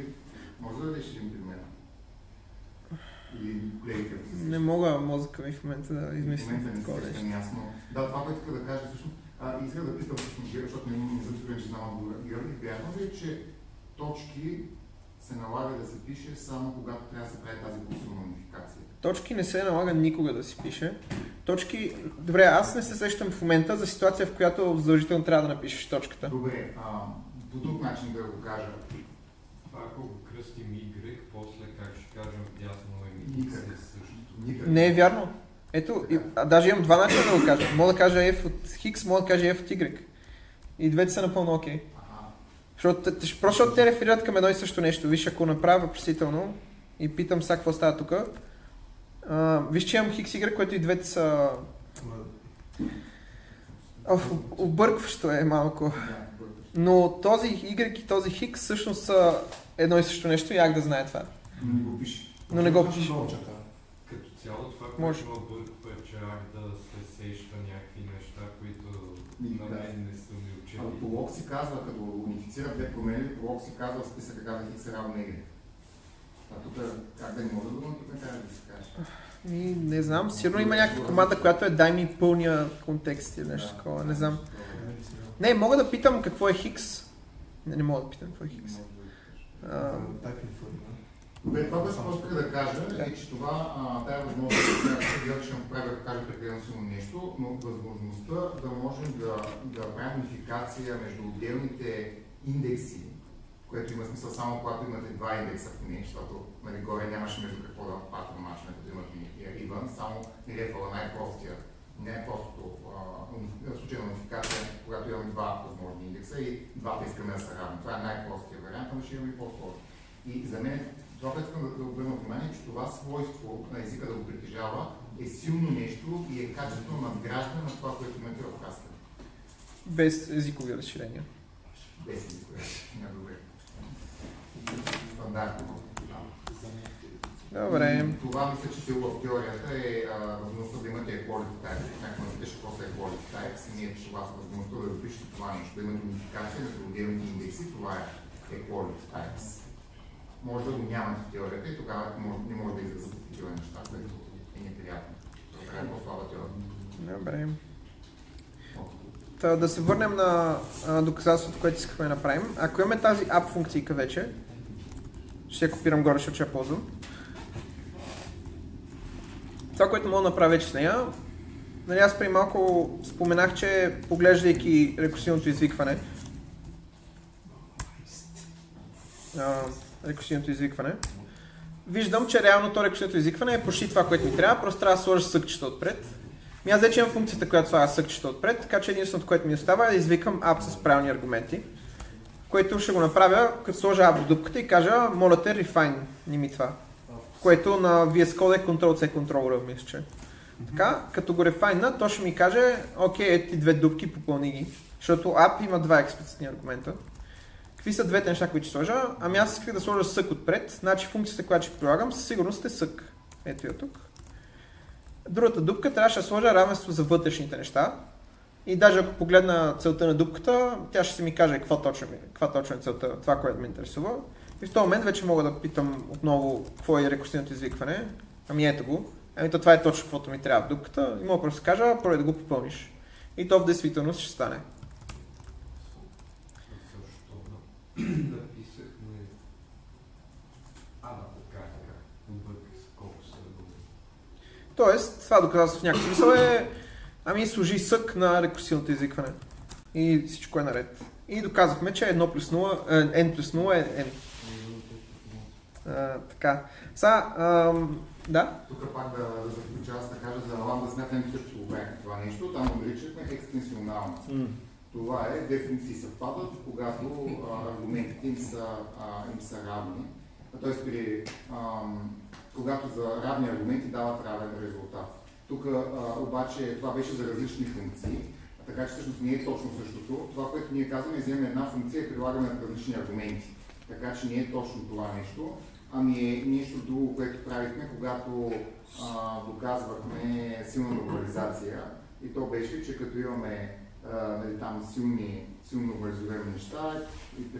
може да решим примера? Или колегите? Не мога мозъка ми в момента да измислим такова нещо. Ясно. Да, това, което иска да кажа всъщност, иска да питам всъщност Георги, защото не съм сигурен, че знам отговора. Георги, вярно ли е, че точки се налага да се пише само когато трябва да се прави тази пулсивна унификация? Точки не се налага никога да си пише. Точки... Добре, аз не се сещам в момента за ситуация, в която задължително трябва да напишеш точката. Добре, по друг начин да го кажа. Това ако го кръстим Y, после как ще кажем дясно е същото. Не е вярно. Ето, даже имам два начина да го кажа. Мога да кажа F от X, мога да кажа F от Y. И двете са напълно окей. Просто защото те реферират към едно и също нещо. Виж, ако направя въпросително и питам сега какво става тук. Виж, че имам XY, което и двете са... Объркващо е малко. Но този Y и този X всъщност са едно и също нещо и як да знае това. Но не го пише. Като цяло това, което ме обърква е, че да се сеща някакви неща, които на мен не са ми учили. Пролог си казва, като унифицира две промени, пролог си казва списъка казва X е равно Y. А тук как да не може да го накара да се каже? Не знам, сигурно има някаква команда, която е дай ми пълния контекст или нещо такова, не знам. Не, мога да питам какво е Хикс. Не мога да питам какво е Хикс. Добре, това беше просто да кажа, е, че това, тая възможност, да ще направя да кажа прекалено силно нещо, но възможността да можем да правим унификация между отделните индекси, което има смисъл само когато имате два индекса в нея, защото горе нямаше между какво да патромачне, като имате Иван, само рефала най-простия, най-простото случай на унификация, когато имаме два възможни индекса и двата искаме да са равни. Това е най-простия вариант, но ще имаме и по-сложно. И за мен това, което искам да обърна внимание, че това свойство на езика да го притежава е силно нещо и е качествено надграждане на това, което имате в Haskell. Без езикови разширения. Без езикови разширения, добре. Стандартно. Добре. Това мисля, че в теорията е възможността да имате equality types. Някакво ме питаше какво са equality types и ние това са възможността да допишете това нещо, да имате унификация между отделните индекси, това е equality types. Може да го нямате в теорията и тогава не може да изразите такива неща, което е неприятно. Това е по-слаба теория. Добре. Да се върнем на доказателството, което искахме да направим. Ако имаме тази app функцийка вече, ще я копирам горе, защото ще я ползвам. Това, което мога да направя вече с нея, нали аз преди малко споменах, че поглеждайки рекурсивното извикване, виждам, че реално то рекурсивното извикване е почти това, което ми трябва, просто трябва да сложа съкчета отпред. Аз вече имам функцията, която слага съкчета отпред, така че единственото, което ми остава е да извикам app с правилни аргументи, което ще го направя, като сложа app в дупката и кажа, моля те, refine ми това. Което на VS Code е Ctrl-C, Ctrl-R, мисля, че. Така, като го рефайна, то ще ми каже, окей, ето ти две дупки, попълни ги. Защото app има два експлицитни аргумента. Какви са двете неща, които ще сложа? Ами аз исках да сложа сък отпред, значи функцията, която ще прилагам, със сигурност е сък. Ето я тук. Другата дупка трябваше да сложа равенство за вътрешните неща. И даже ако погледна целта на дупката, тя ще се ми каже каква точно е целта, това, което ме интересува. И в този момент вече мога да питам отново какво е рекурсивното извикване. Ами ето го. Ами това е точно каквото ми трябва в дупката. И мога просто да кажа, пробвай да го попълниш. И то в действителност ще стане. Написахме... така. Обърках се колко са думи. Тоест, това доказателство в някакъв смисъл е... Ами сложи сък на рекурсивното извикване. И всичко е наред. И доказахме, че 1 плюс 0, n плюс 0 е n. Така. Да? Тук пак да заключа, аз да кажа за ламда смятаме също това нещо. Там го наричахме екстенсионалност. Това е, две функции съвпадат, когато аргументите им са равни. Т.е. когато за равни аргументи дават равен резултат. Тук обаче това беше за различни функции, така че всъщност не е точно същото. Това, което ние казваме, вземем една функция и прилагаме на различни аргументи. Така че не е точно това нещо, ами е нещо друго, което правихме, когато доказвахме силна нормализация. И то беше, че като имаме там силно нормализуеми неща и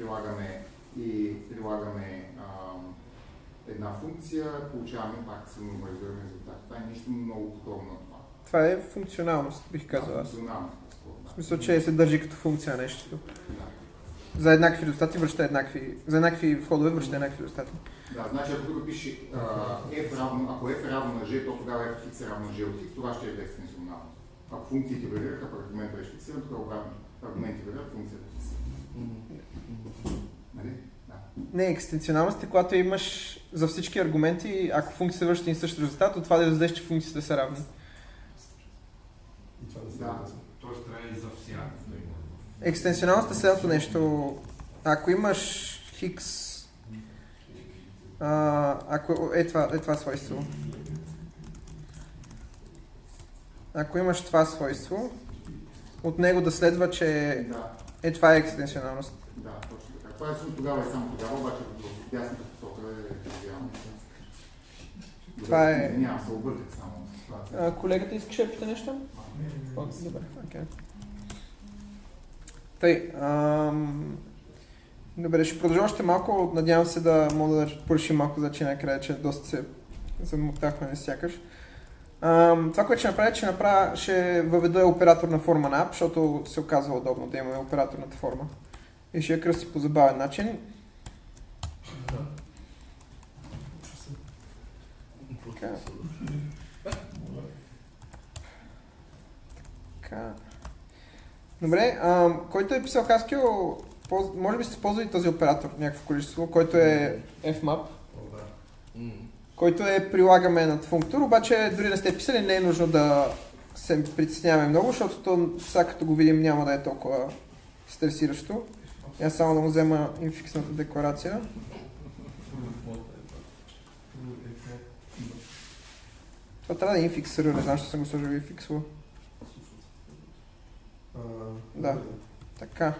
прилагаме една функция, получаваме пак силно нормализуем резултат. Това е нещо много подобно на това. Това е функционалност, бих казал аз. Функционалност. В смисъл, че се държи като функция нещо. Да. За еднакви резултати връща еднакви. За еднакви входове връща еднакви резултати. Да, значи ако тук пише ако f е равно на g, то тогава f е равно на g от x, това ще е екстенсионалност. Ако функциите варираха, ако аргумент беше фиксиран, тогава обратно. Аргументи варират, функцията е фиксирана. Нали? Да. Не, екстенсионалност е когато имаш за всички аргументи, ако функцията връща един същ резултат, от това да дадеш, че функциите са равни. И това да се Да. Тоест трябва и за всяка. Екстенсионалност е следното нещо. Ако имаш хикс, ако това свойство. Ако имаш това свойство, от него да следва, че това е екстенсионалност. Да, точно така. Това е също тогава и само тогава, обаче в дясната посока е тривиално. Това е... Няма се обърках само. Колегата искаше да пита нещо? Добре, окей. Тъй, добре, ще продължа още малко, надявам се да мога да порешим малко за че накрая, че доста се замотахме сякаш. Това, което ще направя, ще въведа операторна форма на app, защото се оказва удобно да имаме операторната форма. И ще я кръсти по забавен начин. Така. Добре, който е писал Haskell, може би сте ползвали този оператор, някакво количество, който е fmap, който прилагаме над функтор, обаче дори не сте писали, не е нужно да се притесняваме много, защото сега като го видим няма да е толкова стресиращо. Я само да му взема инфиксната декларация. Това трябва да е infixer, не знам, че съм го сложил infixвал. Да, така.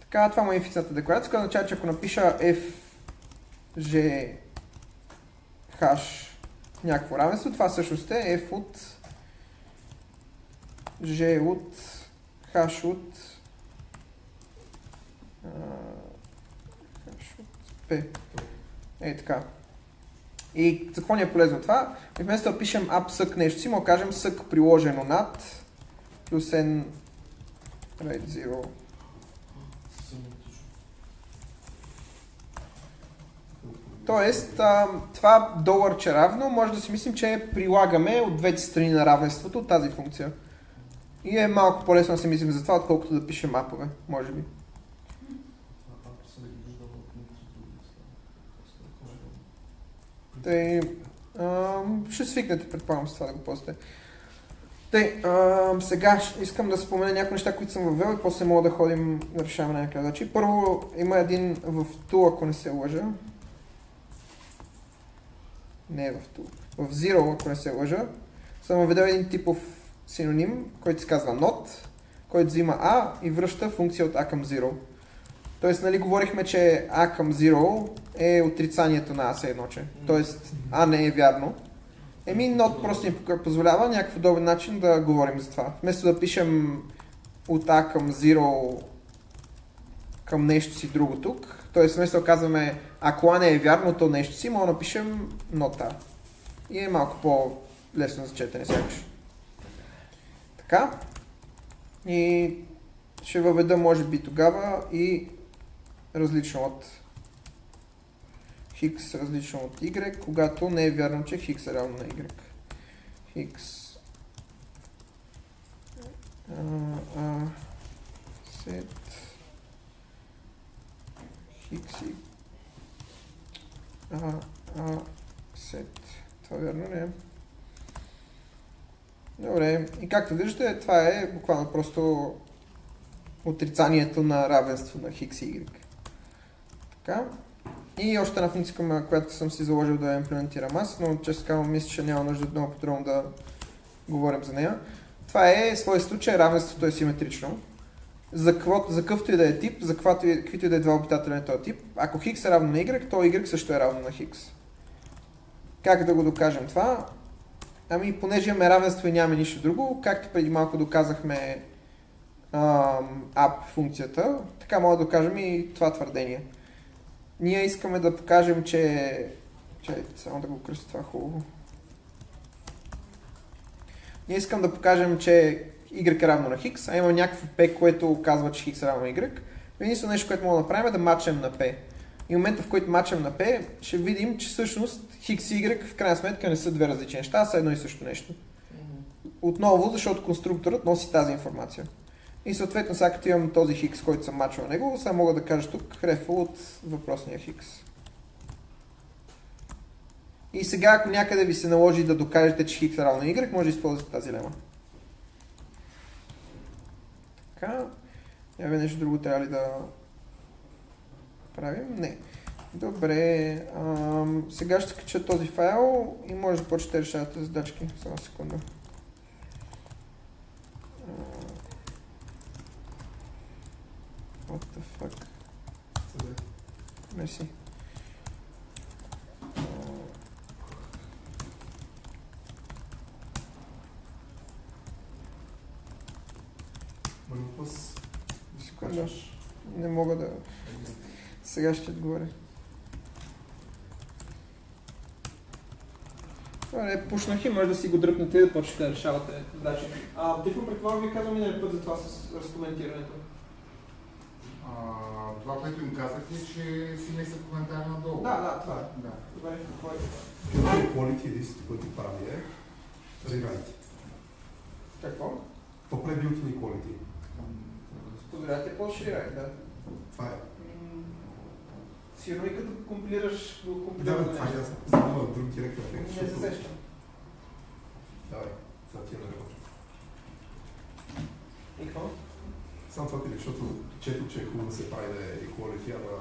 Така, това му е инфиксната декларация, която означава, че ако напиша fg хаш някакво равенство, това всъщност е f от g от хаш от p. Така. И за какво ни е полезно това? И вместо да пишем app-сък нещо си, му кажем сък приложено над плюс n rate 0. Тоест, това доларче равно, може да си мислим, че прилагаме от двете страни на равенството тази функция. И е малко по-лесно да се мислим за това, отколкото да пишем апове, може би. Тъй, ще свикнете, предполагам, с това да го ползвате. Тъй, сега искам да спомена някои неща, които съм въвел и после мога да ходим да решаваме някакви задачи. Първо има един в Tool, ако не се лъжа. Не е в Tool. В Zero, ако не се лъжа. Съм въведел един типов синоним, който се казва not, който взима A и връща функция от A към 0. Тоест, нали, говорихме, че A към 0 е отрицанието на A едноче. Тоест, A не е вярно. Not просто ни позволява някакъв подобен начин да говорим за това. Вместо да пишем от A към 0 към нещо си друго тук, т.е. вместо да казваме ако A не е вярно, то нещо си, може да напишем not A. И е малко по-лесно за четене сякаш. Така. И ще въведа може би тогава и различно от хикс различно от y, когато не е вярно, че хикс е равно на y. Хикс set хикс Сет. Това вярно ли е? Добре, и както виждате, това е буквално просто отрицанието на равенство на хикс и y. Така. И още една функция, която съм си заложил да я имплементирам аз, но често казвам, мисля, че няма нужда много подробно да говорим за нея. Това е свойство, че равенството е симетрично. За какъвто и да е тип, за каквито и да е два обитателя на този тип, ако хикс е равно на y, то y също е равно на хикс. Как да го докажем това? Ами, понеже имаме равенство и нямаме нищо друго, както преди малко доказахме up функцията, така мога да докажем и това твърдение. Ние искаме да покажем, че... Чайте, само да го кръста това хубаво. Ние искам да покажем, че y е равно на хикс, а има някакво p, което казва, че хикс е равно на y. Единствено нещо, което мога да направим е да мачем на p. И в момента, в който мачем на p, ще видим, че всъщност хикс и y в крайна сметка не са две различни неща, а са едно и също нещо. Отново, защото конструкторът носи тази информация. И съответно, сега като имам този хикс, който съм мачил на него, сега мога да кажа тук рефъл от въпросния хикс. И сега, ако някъде ви се наложи да докажете, че хикс е равно на y, може да използвате тази лема. Така. Яве нещо друго трябва ли да правим? Не. Добре. Сега ще кача този файл и може да почнете да решавате задачки. Само секунда. What the fuck? Мерси. Секунда. Не мога да... Сега ще отговоря. Добре, пушнах и може да си го дръпнете и да почнете да решавате задачи. Тихо, предполагам ви казвам миналия път за това с разкоментирането. Това, което им казах е, че си не са коментар надолу. Да, това е. Да. Добре, какво е? Quality list, който прави е rewrite. Какво? Какво прави built-in equality? Подобрявате по-ширай, да. Това е. Сигурно и като компилираш го Да, компилираш това е ясно. Знам друг директор ефект. Не се сещам. Давай, това ти е на работа. И какво? Само това ти, защото чето, че е хубаво да се прави да е equality, ама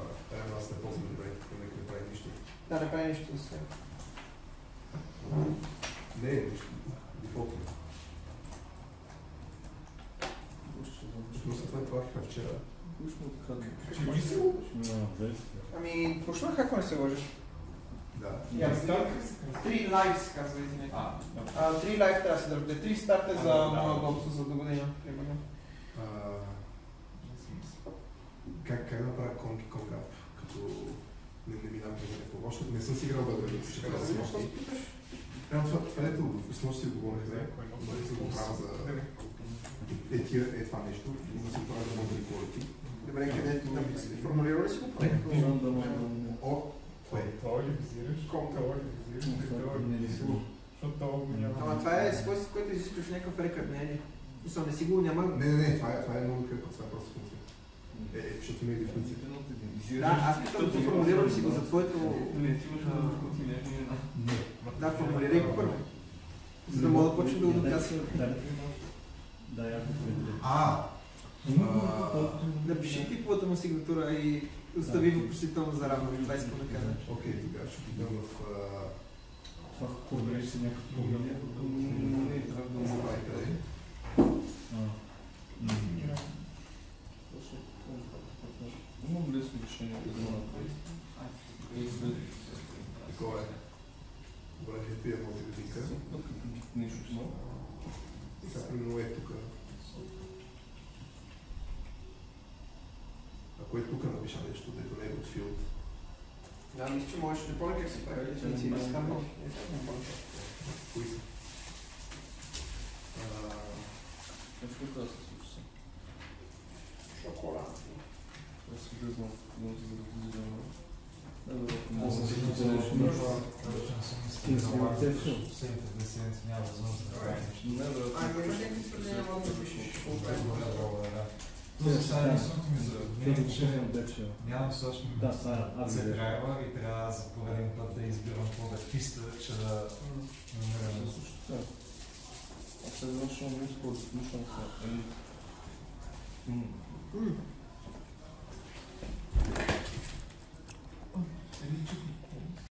аз не ползвам rewrite, не прави нищо. Да, не прави нищо да се. Не е нищо. Дефолтно. Но след това плахме вчера. Ами, почнах ако не се лъжиш. Да. Три лайв се казва, извинете. Три лайв трябва да се дърпте. Три старта за моя удобство за до година, примерно. Как да направя конкап, като не минам през някакво? Още не съм си играл да си казвам си още. Това ето, с си говорихме, да се го правя за това нещо, да се правя за модели quality. Добре, къде формулира ли си го проект? Кое? Това ли визираш? Това ли визираш? Ама това е свойство, което изискваш някакъв рекърд, не? Не си го няма... Не, това е много крепко, това е просто функция. Защото има и дефиниция. Да, аз питам, че формулира ли си го за твоето... Да, формулирай го първо. За да мога да почна да го доказвам. Напиши типовата му сигнатура и остави въпросително за равно. Това искам да кажа. Окей, тогава ще видим в... Това корбреш си някакъв програм? Не, трябва да забрави къде. Имам лесно решение да го направи. Такова е. Добре, ще пия може годинка. Нещо много. И сега примерно е тук. Ако е тук напиша нещо, дето не е от филд. Да, мисля, че можеш да помня как се прави дефиниции. Не знам, не помня. Кои са? Нещо какво да се случи? Шоколад. Аз се влезнам в едното за разглеждане. Аз съм си казал, последните две седмици няма възможност да правя нещо. Ако имаш някакви твърдения, мога да пишеш. За сега единственото ми за мен, че нямам достатъчно Да, това е за драйва и трябва за пореден път да избирам по-гъвкиста, че да намерям. Абсолютно, нищо, нищо не